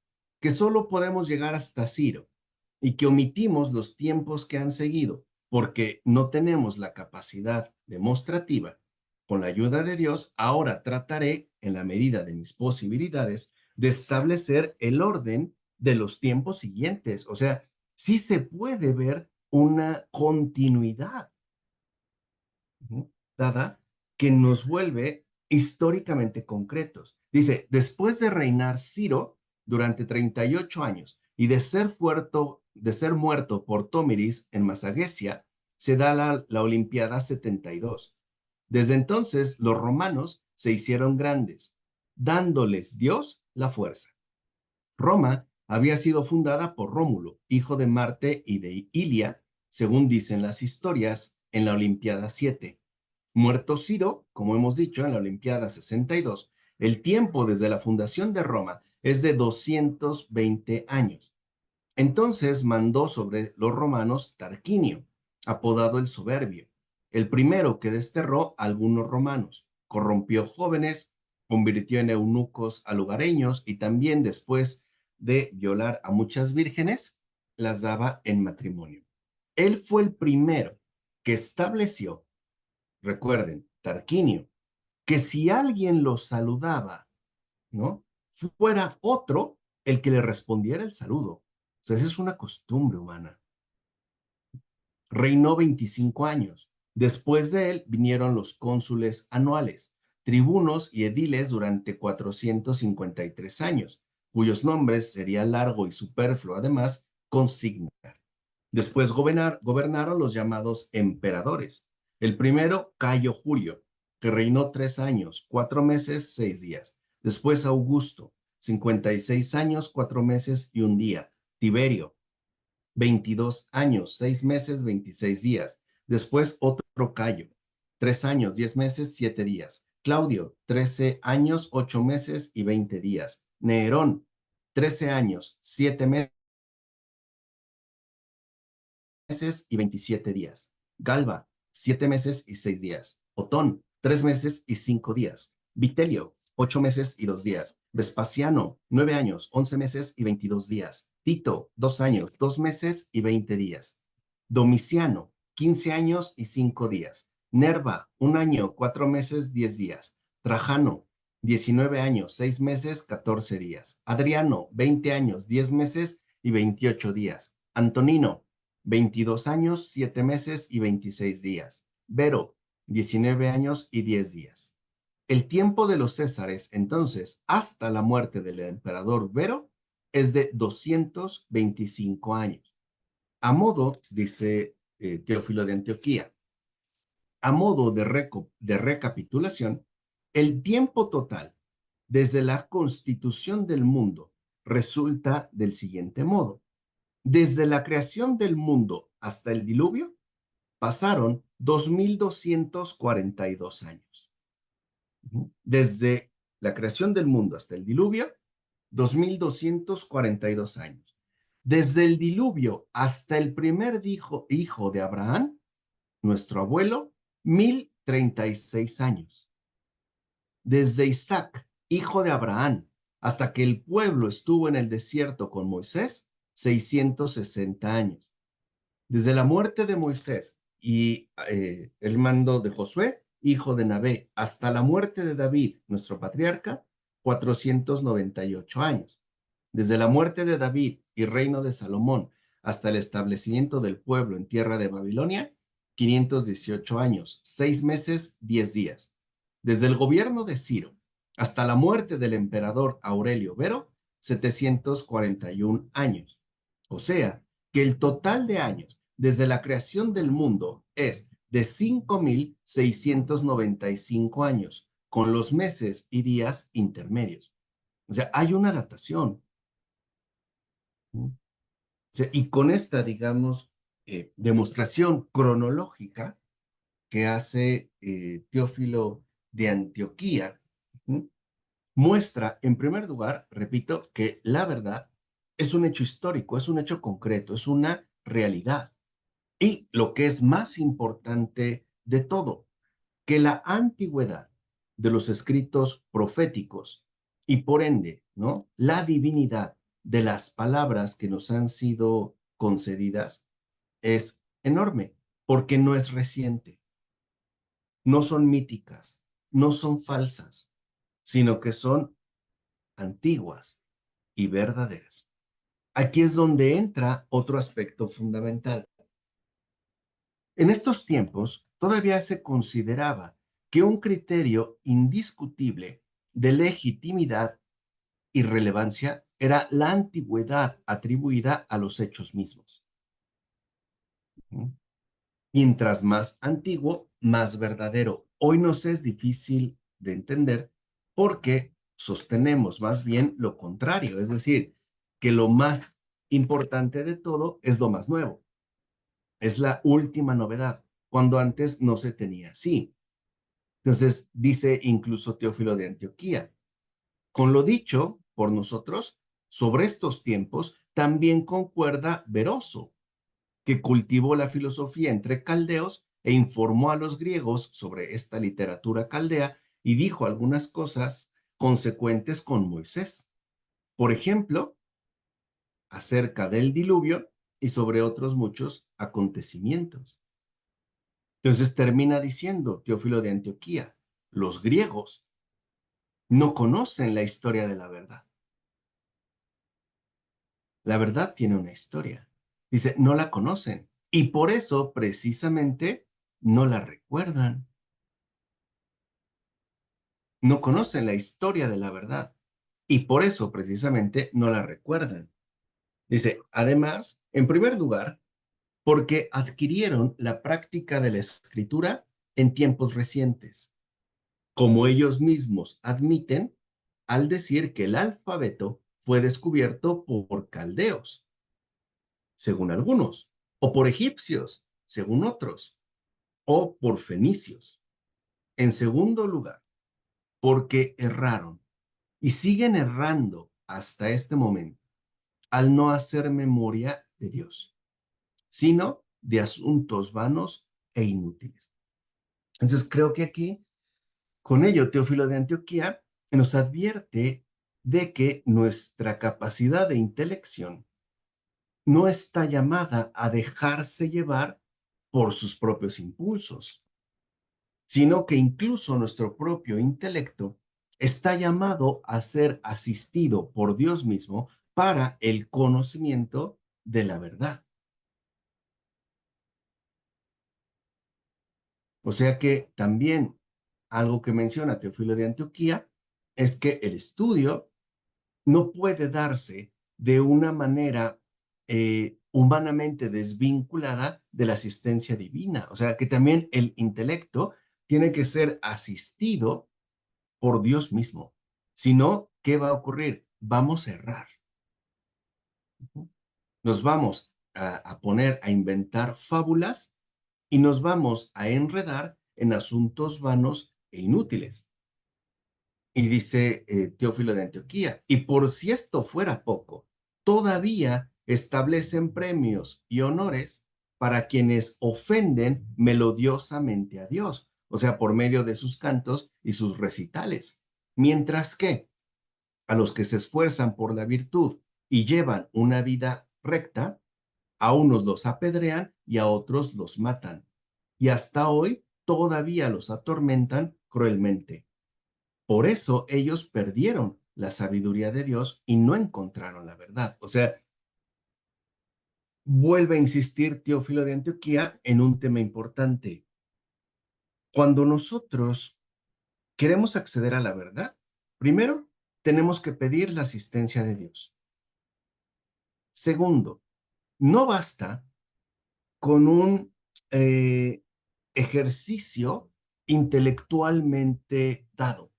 que solo podemos llegar hasta Ciro y que omitimos los tiempos que han seguido porque no tenemos la capacidad demostrativa, con la ayuda de Dios, ahora trataré, en la medida de mis posibilidades, de establecer el orden de los tiempos siguientes. O sea, sí se puede ver una continuidad, ¿no? Dada que nos vuelve históricamente concretos. Dice, después de reinar Ciro durante 38 años y de ser muerto por Tómiris en Masagesia, se da la Olimpiada 72. Desde entonces, los romanos se hicieron grandes, dándoles Dios la fuerza. Roma había sido fundada por Rómulo, hijo de Marte y de Ilia, según dicen las historias, en la Olimpiada 7. Muerto Ciro, como hemos dicho, en la Olimpiada 62, el tiempo desde la fundación de Roma es de 220 años. Entonces mandó sobre los romanos Tarquinio, apodado el Soberbio, el primero que desterró a algunos romanos, corrompió jóvenes, convirtió en eunucos a lugareños y también después de violar a muchas vírgenes, las daba en matrimonio. Él fue el primero que estableció, recuerden, Tarquinio, que si alguien lo saludaba, ¿no? Fuera otro el que le respondiera el saludo. O sea, esa es una costumbre humana. Reinó 25 años. Después de él vinieron los cónsules anuales, tribunos y ediles durante 453 años, cuyos nombres sería largo y superfluo además consignar. Después gobernaron los llamados emperadores. El primero, Cayo Julio, que reinó 3 años, 4 meses, 6 días. Después Augusto, 56 años, 4 meses y 1 día. Tiberio, 22 años, 6 meses, 26 días. Después otro Cayo, 3 años, 10 meses, 7 días. Claudio, 13 años, 8 meses y 20 días. Nerón, 13 años, 7 meses y 27 días. Galba, 7 meses y 6 días. Otón, 3 meses y 5 días. Vitelio, 8 meses y 2 días. Vespasiano, 9 años, 11 meses y 22 días. Tito, 2 años, 2 meses y 20 días. Domiciano, 15 años y 5 días. Nerva, 1 año, 4 meses, 10 días. Trajano, 19 años, 6 meses, 14 días. Adriano, 20 años, 10 meses y 28 días. Antonino, 22 años, 7 meses y 26 días. Vero, 19 años y 10 días. El tiempo de los Césares, entonces, hasta la muerte del emperador Vero, es de 225 años. A modo, dice Teófilo de Antioquía, a modo de recapitulación, el tiempo total desde la constitución del mundo resulta del siguiente modo. Desde la creación del mundo hasta el diluvio, pasaron 2242 años. Desde la creación del mundo hasta el diluvio, 2242 años. Desde el diluvio hasta el primer hijo de Abraham, nuestro abuelo, 1036 años. Desde Isaac, hijo de Abraham, hasta que el pueblo estuvo en el desierto con Moisés, 660 años. Desde la muerte de Moisés y el mando de Josué, hijo de Nabé, hasta la muerte de David, nuestro patriarca, 498 años. Desde la muerte de David y reino de Salomón hasta el establecimiento del pueblo en tierra de Babilonia, 518 años, 6 meses, 10 días. Desde el gobierno de Ciro hasta la muerte del emperador Aurelio Vero, 741 años. O sea, que el total de años desde la creación del mundo es de 5,695 años, con los meses y días intermedios. O sea, hay una datación. O sea, y con esta, digamos, demostración cronológica que hace Teófilo de Antioquía, muestra, en primer lugar, repito, que la verdad es un hecho histórico, es un hecho concreto, es una realidad. Y lo que es más importante de todo, que la antigüedad de los escritos proféticos y por ende, ¿no? La divinidad de las palabras que nos han sido concedidas es enorme, porque no es reciente, no son míticas, no son falsas, sino que son antiguas y verdaderas. Aquí es donde entra otro aspecto fundamental. En estos tiempos, todavía se consideraba que un criterio indiscutible de legitimidad y relevancia era la antigüedad atribuida a los hechos mismos. Mientras más antiguo, más verdadero. Hoy nos es difícil de entender porque sostenemos más bien lo contrario, es decir, que lo más importante de todo es lo más nuevo. Es la última novedad, cuando antes no se tenía así. Entonces, dice incluso Teófilo de Antioquía, con lo dicho por nosotros sobre estos tiempos, también concuerda Veroso, que cultivó la filosofía entre caldeos e informó a los griegos sobre esta literatura caldea y dijo algunas cosas consecuentes con Moisés. Por ejemplo, acerca del diluvio y sobre otros muchos acontecimientos. Entonces termina diciendo Teófilo de Antioquía, los griegos no conocen la historia de la verdad. La verdad tiene una historia. Dice, no la conocen y por eso precisamente no la recuerdan. No conocen la historia de la verdad y por eso precisamente no la recuerdan. Dice, además, en primer lugar, porque adquirieron la práctica de la escritura en tiempos recientes, como ellos mismos admiten al decir que el alfabeto fue descubierto por caldeos, según algunos, o por egipcios, según otros, o por fenicios. En segundo lugar, porque erraron y siguen errando hasta este momento al no hacer memoria de Dios, sino de asuntos vanos e inútiles. Entonces creo que aquí, con ello, Teófilo de Antioquía nos advierte de que nuestra capacidad de intelección no está llamada a dejarse llevar por sus propios impulsos, sino que incluso nuestro propio intelecto está llamado a ser asistido por Dios mismo para el conocimiento de la verdad. O sea que también algo que menciona Teófilo de Antioquía es que el estudio no puede darse de una manera humanamente desvinculada de la asistencia divina. O sea que también el intelecto tiene que ser asistido por Dios mismo. Si no, ¿qué va a ocurrir? Vamos a errar. Nos vamos a poner a inventar fábulas y nos vamos a enredar en asuntos vanos e inútiles. Y dice Teófilo de Antioquía, y por si esto fuera poco, todavía establecen premios y honores para quienes ofenden melodiosamente a Dios, o sea, por medio de sus cantos y sus recitales. Mientras que a los que se esfuerzan por la virtud y llevan una vida recta, a unos los apedrean y a otros los matan. Y hasta hoy todavía los atormentan cruelmente. Por eso ellos perdieron la sabiduría de Dios y no encontraron la verdad. O sea, vuelve a insistir Teófilo de Antioquía en un tema importante. Cuando nosotros queremos acceder a la verdad, primero tenemos que pedir la asistencia de Dios. Segundo, no basta con un ejercicio intelectualmente dado.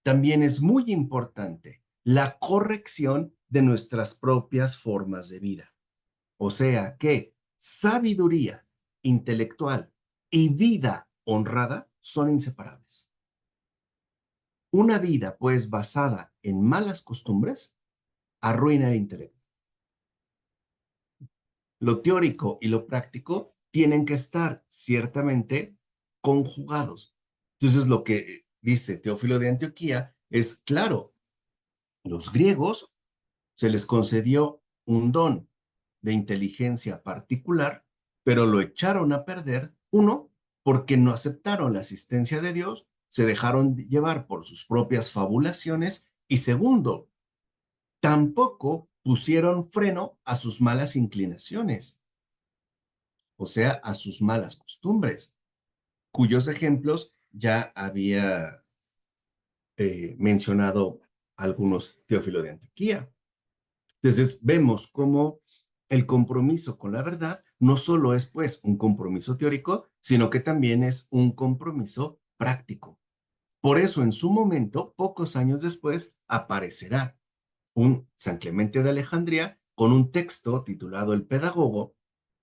También es muy importante la corrección de nuestras propias formas de vida. O sea que sabiduría intelectual y vida honrada son inseparables. Una vida, pues, basada en malas costumbres, arruina el intelecto. Lo teórico y lo práctico tienen que estar ciertamente conjugados. Entonces, lo que dice Teófilo de Antioquía es claro, los griegos se les concedió un don de inteligencia particular, pero lo echaron a perder, uno, porque no aceptaron la asistencia de Dios, se dejaron llevar por sus propias fabulaciones, y segundo, tampoco pusieron freno a sus malas inclinaciones, o sea, a sus malas costumbres, cuyos ejemplos ya había mencionado algunos Teófilo de Antioquía. Entonces vemos cómo el compromiso con la verdad no solo es pues un compromiso teórico, sino que también es un compromiso práctico. Por eso en su momento, pocos años después, aparecerá un San Clemente de Alejandría con un texto titulado El Pedagogo,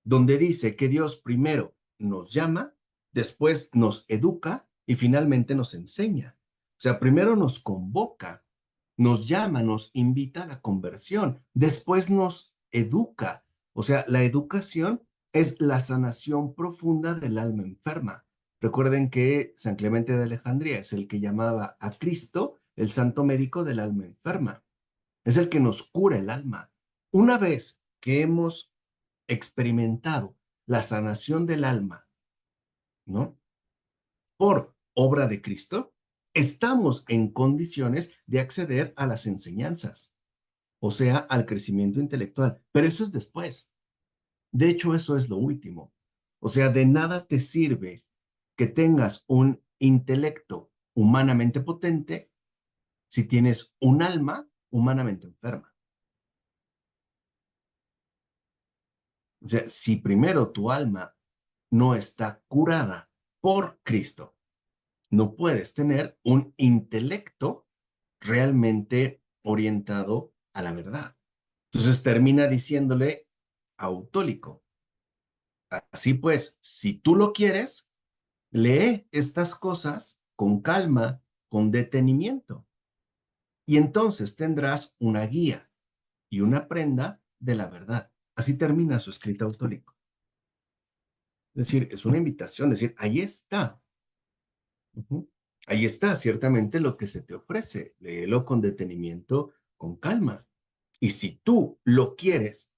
donde dice que Dios primero nos llama, después nos educa y finalmente nos enseña. O sea, primero nos convoca, nos llama, nos invita a la conversión, después nos educa. O sea, la educación es la sanación profunda del alma enferma. Recuerden que San Clemente de Alejandría es el que llamaba a Cristo el santo médico del alma enferma. Es el que nos cura el alma. Una vez que hemos experimentado la sanación del alma, ¿no? Por obra de Cristo, estamos en condiciones de acceder a las enseñanzas, o sea, al crecimiento intelectual. Pero eso es después. De hecho, eso es lo último. O sea, de nada te sirve que tengas un intelecto humanamente potente si tienes un alma humanamente enferma. O sea, si primero tu alma no está curada por Cristo, no puedes tener un intelecto realmente orientado a la verdad. Entonces termina diciéndole autólico. Así pues, si tú lo quieres, lee estas cosas con calma, con detenimiento, y entonces tendrás una guía y una prenda de la verdad. Así termina su escrito autólico. Es decir, es una invitación, es decir, ahí está. Ahí está ciertamente lo que se te ofrece. Léelo con detenimiento, con calma. Y si tú lo quieres,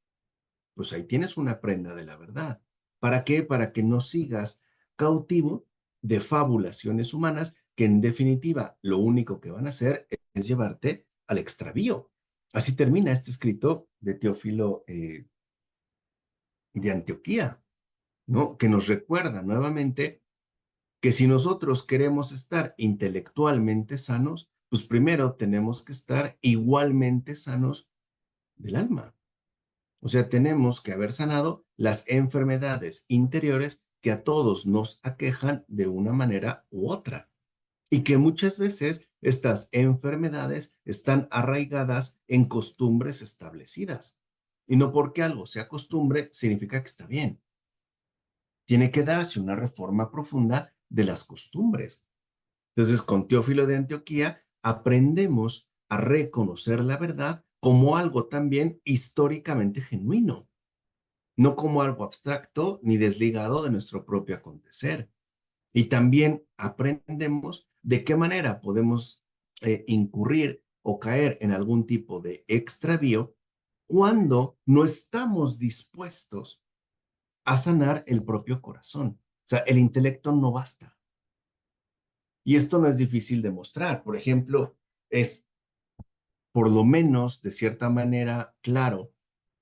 pues ahí tienes una prenda de la verdad. ¿Para qué? Para que no sigas cautivo de fabulaciones humanas que en definitiva lo único que van a hacer es llevarte al extravío. Así termina este escrito de Teófilo de Antioquía, ¿no? Que nos recuerda nuevamente que si nosotros queremos estar intelectualmente sanos, pues primero tenemos que estar igualmente sanos del alma. O sea, tenemos que haber sanado las enfermedades interiores que a todos nos aquejan de una manera u otra. Y que muchas veces estas enfermedades están arraigadas en costumbres establecidas. Y no porque algo sea costumbre significa que está bien. Tiene que darse una reforma profunda de las costumbres. Entonces, con Teófilo de Antioquía aprendemos a reconocer la verdad como algo también históricamente genuino, no como algo abstracto ni desligado de nuestro propio acontecer. Y también aprendemos de qué manera podemos incurrir o caer en algún tipo de extravío cuando no estamos dispuestos a sanar el propio corazón. O sea, el intelecto no basta. Y esto no es difícil de mostrar. Por ejemplo, es por lo menos de cierta manera claro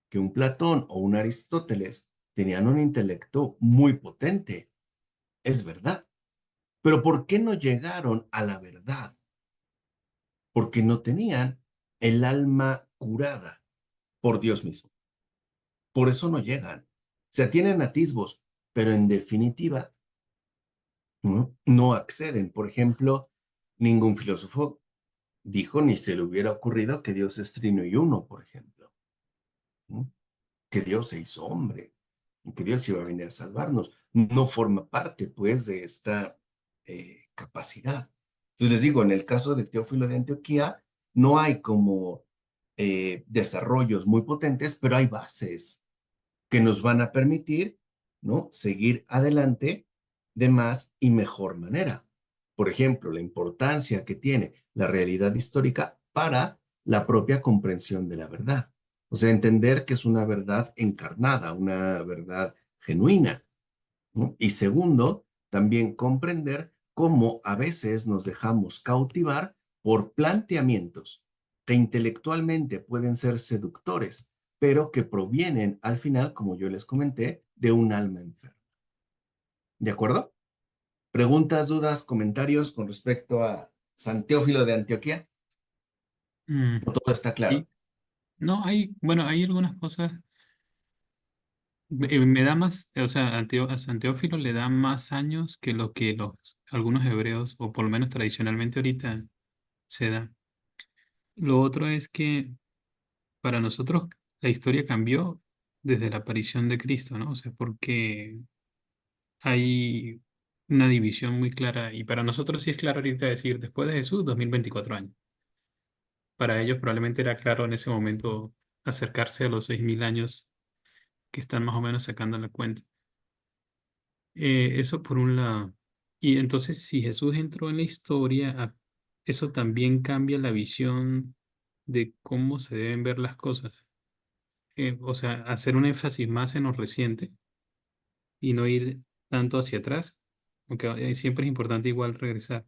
que un Platón o un Aristóteles tenían un intelecto muy potente. Es verdad. Pero ¿por qué no llegaron a la verdad? Porque no tenían el alma curada por Dios mismo. Por eso no llegan. O sea, tienen atisbos, pero en definitiva no acceden. Por ejemplo, ningún filósofo dijo ni se le hubiera ocurrido que Dios es trino y uno, por ejemplo. ¿No? Que Dios se hizo hombre y que Dios iba a venir a salvarnos. No forma parte, pues, de esta capacidad. Entonces les digo, en el caso de Teófilo de Antioquía, no hay como desarrollos muy potentes, pero hay bases que nos van a permitir, ¿no? Seguir adelante de más y mejor manera. Por ejemplo, la importancia que tiene la realidad histórica para la propia comprensión de la verdad. O sea, entender que es una verdad encarnada, una verdad genuina, ¿no? Y segundo, también comprender cómo a veces nos dejamos cautivar por planteamientos que intelectualmente pueden ser seductores, pero que provienen al final, como yo les comenté, de un alma enferma. ¿De acuerdo? ¿Preguntas, dudas, comentarios con respecto a San Teófilo de Antioquía?
Mm,
¿O todo está claro?
sí. No, bueno, hay algunas cosas. Me da más, o sea, a San Teófilo le da más años que lo que algunos hebreos, o por lo menos tradicionalmente ahorita, se da. Lo otro es que para nosotros la historia cambió desde la aparición de Cristo, ¿no? O sea, porque hay una división muy clara, y para nosotros sí es claro ahorita decir, después de Jesús, 2024 años. Para ellos probablemente era claro en ese momento acercarse a los 6000 años que están más o menos sacando la cuenta. Eso por un lado. Y entonces, si Jesús entró en la historia, eso también cambia la visión de cómo se deben ver las cosas. O sea, hacer un énfasis más en lo reciente y no ir tanto hacia atrás, aunque siempre es importante igual regresar.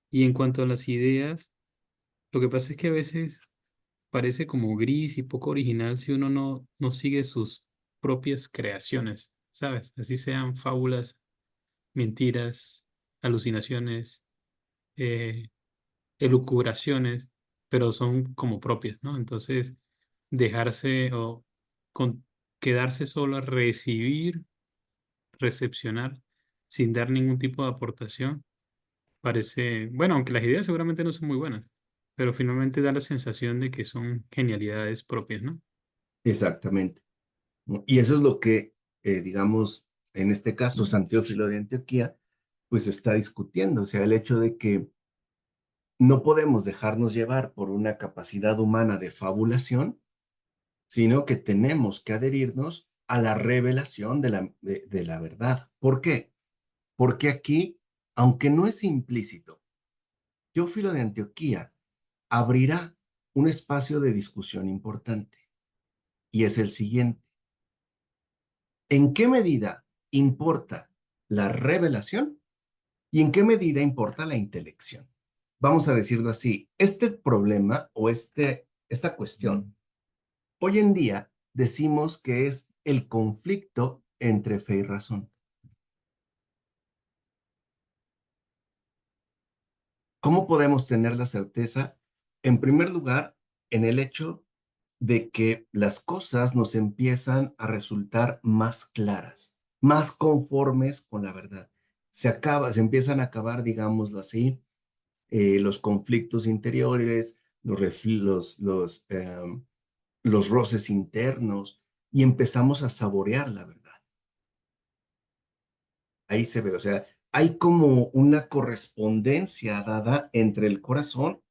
Y en cuanto a las ideas, lo que pasa es que a veces parece como gris y poco original si uno no sigue sus propias creaciones, ¿sabes? Así sean fábulas, mentiras, alucinaciones, eh, elucubraciones, pero son como propias, ¿no? Entonces, dejarse o con, quedarse solo a recibir, recepcionar, sin dar ningún tipo de aportación, parece, bueno, aunque las ideas seguramente no son muy buenas, pero finalmente da la sensación de que son genialidades propias, ¿no?
Exactamente, ¿no? Y eso es lo que, digamos, en este caso, San Teófilo de Antioquía, pues está discutiendo, o sea, el hecho de que no podemos dejarnos llevar por una capacidad humana de fabulación, sino que tenemos que adherirnos a la revelación de la verdad. ¿Por qué? Porque aquí, aunque no es implícito, Teófilo de Antioquía abrirá un espacio de discusión importante, y es el siguiente. ¿En qué medida importa la revelación y en qué medida importa la intelección? Vamos a decirlo así, este problema o esta cuestión, hoy en día decimos que es el conflicto entre fe y razón. ¿Cómo podemos tener la certeza? En primer lugar, en el hecho de que las cosas nos empiezan a resultar más claras, más conformes con la verdad. Se empiezan a acabar, digámoslo así, los conflictos interiores, los roces internos, y empezamos a saborear la verdad. Ahí se ve, o sea, hay como una correspondencia dada entre el corazón,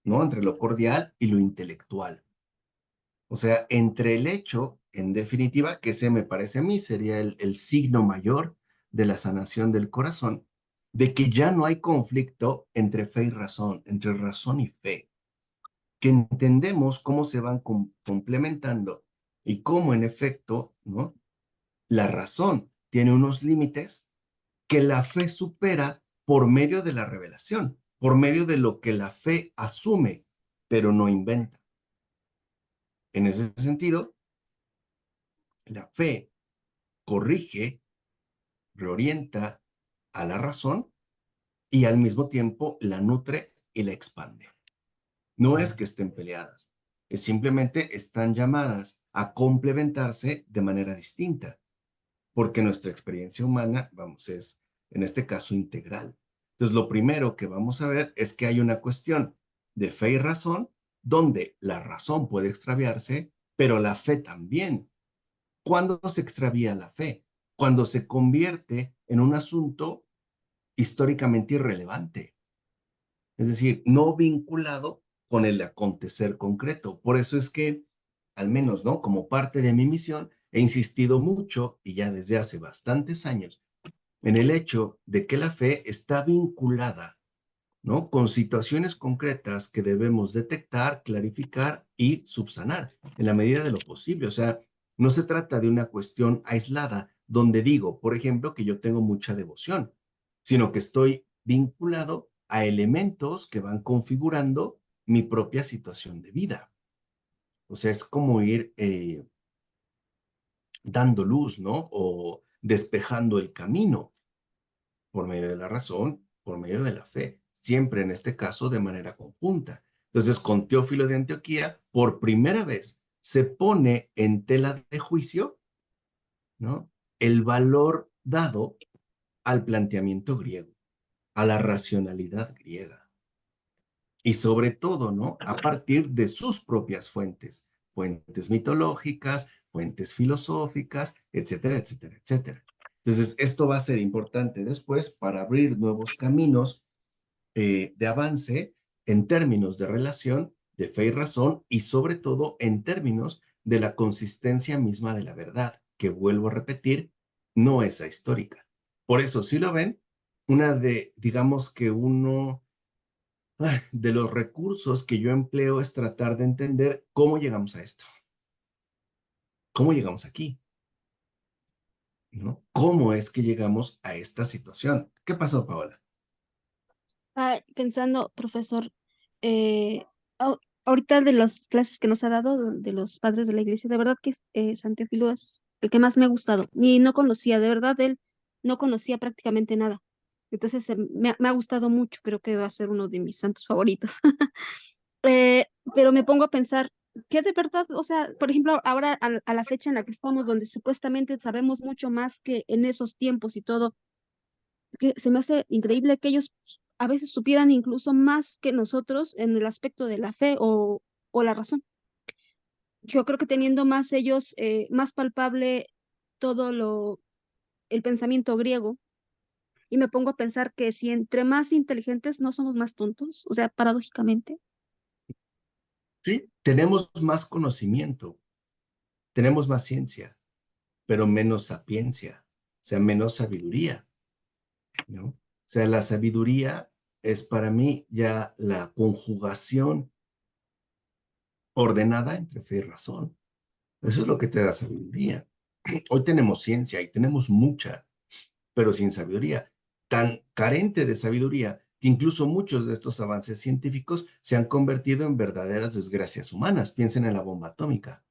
¿no? Entre lo cordial y lo intelectual. O sea, entre el hecho, en definitiva, que ese me parece a mí sería el signo mayor de la sanación del corazón, de que ya no hay conflicto entre fe y razón, entre razón y fe, que entendemos cómo se van complementando y cómo en efecto, ¿no? La razón tiene unos límites que la fe supera por medio de la revelación, por medio de lo que la fe asume, pero no inventa. En ese sentido, la fe corrige, reorienta a la razón y al mismo tiempo la nutre y la expande. No es que estén peleadas, es simplemente están llamadas a complementarse de manera distinta, porque nuestra experiencia humana, vamos, es en este caso integral. Entonces, lo primero que vamos a ver es que hay una cuestión de fe y razón, donde la razón puede extraviarse, pero la fe también. ¿Cuándo se extravía la fe? Cuando se convierte en un asunto históricamente irrelevante, es decir, no vinculado con el acontecer concreto. Por eso es que, al menos, ¿no? Como parte de mi misión, he insistido mucho, y ya desde hace bastantes años, en el hecho de que la fe está vinculada, ¿no? Con situaciones concretas que debemos detectar, clarificar y subsanar en la medida de lo posible. O sea, no se trata de una cuestión aislada donde digo, por ejemplo, que yo tengo mucha devoción, sino que estoy vinculado a elementos que van configurando mi propia situación de vida. O sea, es como ir dando luz, ¿no? O despejando el camino por medio de la razón, por medio de la fe, siempre en este caso de manera conjunta. Entonces, con Teófilo de Antioquía, por primera vez se pone en tela de juicio, ¿no? El valor dado al planteamiento griego, a la racionalidad griega. y sobre todo, ¿no? A partir de sus propias fuentes, fuentes mitológicas, fuentes filosóficas, etcétera, etcétera, etcétera. Entonces, esto va a ser importante después para abrir nuevos caminos de avance en términos de relación, de fe y razón, y sobre todo en términos de la consistencia misma de la verdad, que vuelvo a repetir, no es ahistórica. Por eso, si lo ven, digamos que uno de los recursos que yo empleo es tratar de entender cómo llegamos a esto, cómo llegamos aquí, ¿no? ¿Cómo es que llegamos a esta situación? ¿Qué pasó, Paola?
Pensando, profesor, eh, ahorita de las clases que nos ha dado de los padres de la iglesia, de verdad que San Teófilo es el que más me ha gustado. Y no conocía, de verdad, él no conocía prácticamente nada. Entonces, me ha gustado mucho, creo que va a ser uno de mis santos favoritos. Pero me pongo a pensar que de verdad, o sea, por ejemplo, ahora a la fecha en la que estamos, donde supuestamente sabemos mucho más que en esos tiempos y todo, que se me hace increíble que ellos a veces supieran incluso más que nosotros en el aspecto de la fe o la razón. Yo creo que teniendo más ellos, más palpable todo el pensamiento griego, y me pongo a pensar que si entre más inteligentes no somos más tontos, o sea, paradójicamente.
Sí, tenemos más conocimiento, tenemos más ciencia, pero menos sapiencia, o sea, menos sabiduría, ¿no? O sea, la sabiduría es para mí ya la conjugación ordenada entre fe y razón. Eso es lo que te da sabiduría. Hoy tenemos ciencia y tenemos mucha, pero sin sabiduría. Tan carente de sabiduría que incluso muchos de estos avances científicos se han convertido en verdaderas desgracias humanas. Piensen en la bomba atómica,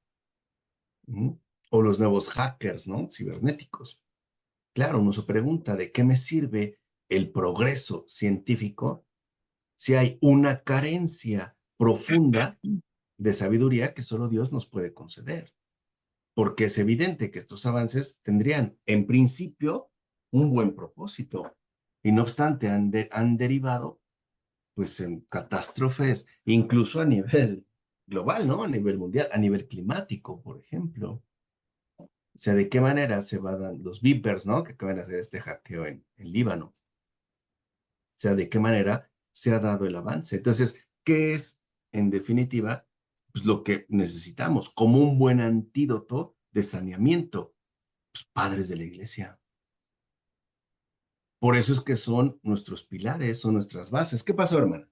¿no? O los nuevos hackers, ¿no? Cibernéticos. Claro, uno se pregunta, ¿de qué me sirve el progreso científico si hay una carencia profunda de sabiduría que solo Dios nos puede conceder? Porque es evidente que estos avances tendrían, en principio, un buen propósito, y no obstante han derivado pues en catástrofes, incluso a nivel global, ¿no? A nivel mundial, a nivel climático, por ejemplo. O sea, ¿de qué manera se van dando los Vipers, ¿no? Que acaban de hacer este hackeo en Líbano? O sea, ¿de qué manera se ha dado el avance? Entonces, ¿qué es, en definitiva, pues lo que necesitamos como un buen antídoto de saneamiento? Pues, padres de la iglesia. Por eso es que son nuestros pilares, son nuestras bases. ¿Qué pasó, hermana?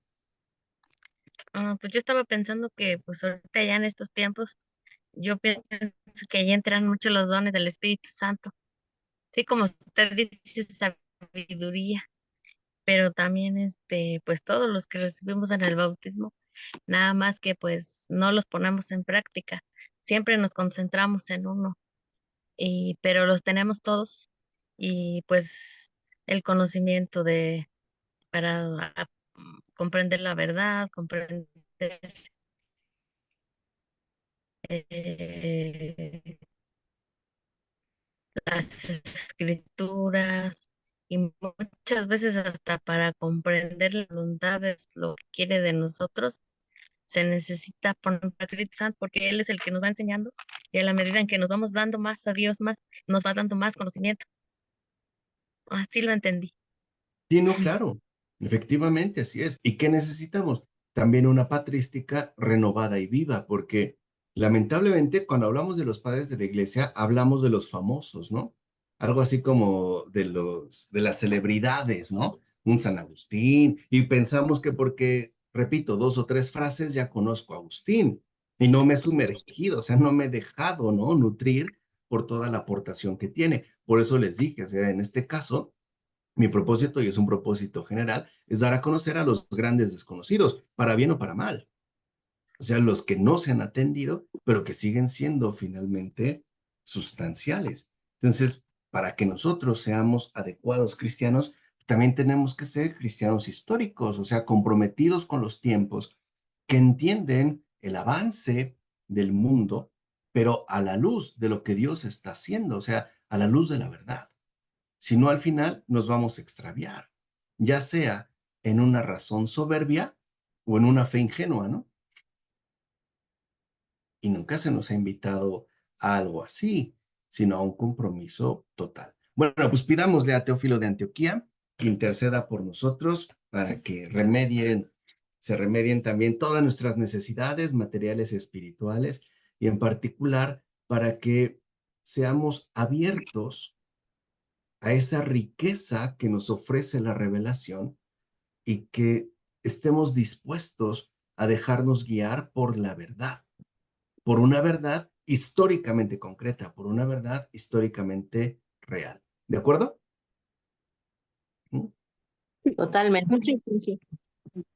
Pues yo estaba pensando que pues ahorita ya en estos tiempos, yo pienso que ya entran mucho los dones del Espíritu Santo. Sí, como usted dice, sabiduría, pero también pues todos los que recibimos en el bautismo, nada más que pues no los ponemos en práctica. Siempre nos concentramos en uno, pero los tenemos todos y pues el conocimiento para comprender la verdad, comprender eh, las escrituras y muchas veces hasta para comprender la voluntad de lo que quiere de nosotros, se necesita poner en práctica porque Él es el que nos va enseñando y a la medida en que nos vamos dando más a Dios, más, nos va dando más conocimiento. Así lo entendí.
Sí, no, claro, efectivamente, así es. ¿Y qué necesitamos? También una patrística renovada y viva, porque lamentablemente cuando hablamos de los padres de la iglesia, hablamos de los famosos, ¿no? Algo así como de las celebridades, ¿no? Un San Agustín, y pensamos que porque repito dos o tres frases ya conozco a Agustín y no me he sumergido, o sea, no me he dejado, ¿no? Nutrir por toda la aportación que tiene. Por eso les dije, o sea, en este caso mi propósito, y es un propósito general, es dar a conocer a los grandes desconocidos, para bien o para mal. O sea, los que no se han atendido, pero que siguen siendo finalmente sustanciales. Entonces, para que nosotros seamos adecuados cristianos, también tenemos que ser cristianos históricos, o sea, comprometidos con los tiempos, que entienden el avance del mundo, pero a la luz de lo que Dios está haciendo, o sea, a la luz de la verdad. Si no, al final nos vamos a extraviar, ya sea en una razón soberbia o en una fe ingenua, ¿no? Y nunca se nos ha invitado a algo así, sino a un compromiso total. Bueno, pues pidámosle a Teófilo de Antioquía que interceda por nosotros para que se remedien también todas nuestras necesidades materiales y espirituales, y en particular para que seamos abiertos a esa riqueza que nos ofrece la revelación y que estemos dispuestos a dejarnos guiar por la verdad, por una verdad históricamente concreta, por una verdad históricamente real. ¿De acuerdo? ¿Mm?
Totalmente.
Muchas gracias.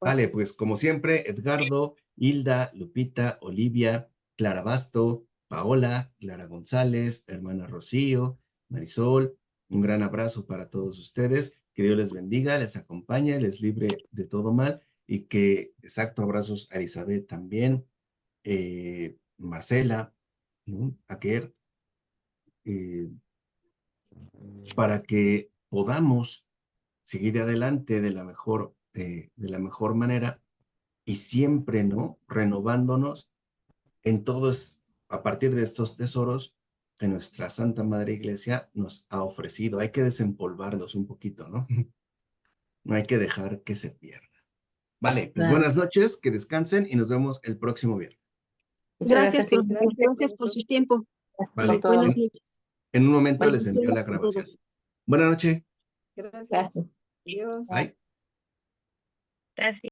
Vale, pues como siempre, Edgardo, Hilda, Lupita, Olivia, Clara Basto, Paola, Clara González, hermana Rocío, Marisol, un gran abrazo para todos ustedes. Que Dios les bendiga, les acompañe, les libre de todo mal y que, exacto, abrazos a Elizabeth también, Marcela, ¿no? A Gerd, para que podamos seguir adelante de la mejor manera y siempre, ¿no? Renovándonos en todos, a partir de estos tesoros que nuestra Santa Madre Iglesia nos ha ofrecido. Hay que desempolvarlos un poquito, ¿no? No hay que dejar que se pierda. Vale, pues
Claro.
buenas noches, que descansen y nos vemos el próximo viernes.
Muchas
Gracias,
gracias.
profesor. Gracias por su tiempo.
Vale,
Todo.
Buenas noches.
en un momento les envío la
Bendiciones para
grabación.
todos.
Buenas noches.
Gracias.
Gracias.
Adiós.
Bye.
Gracias.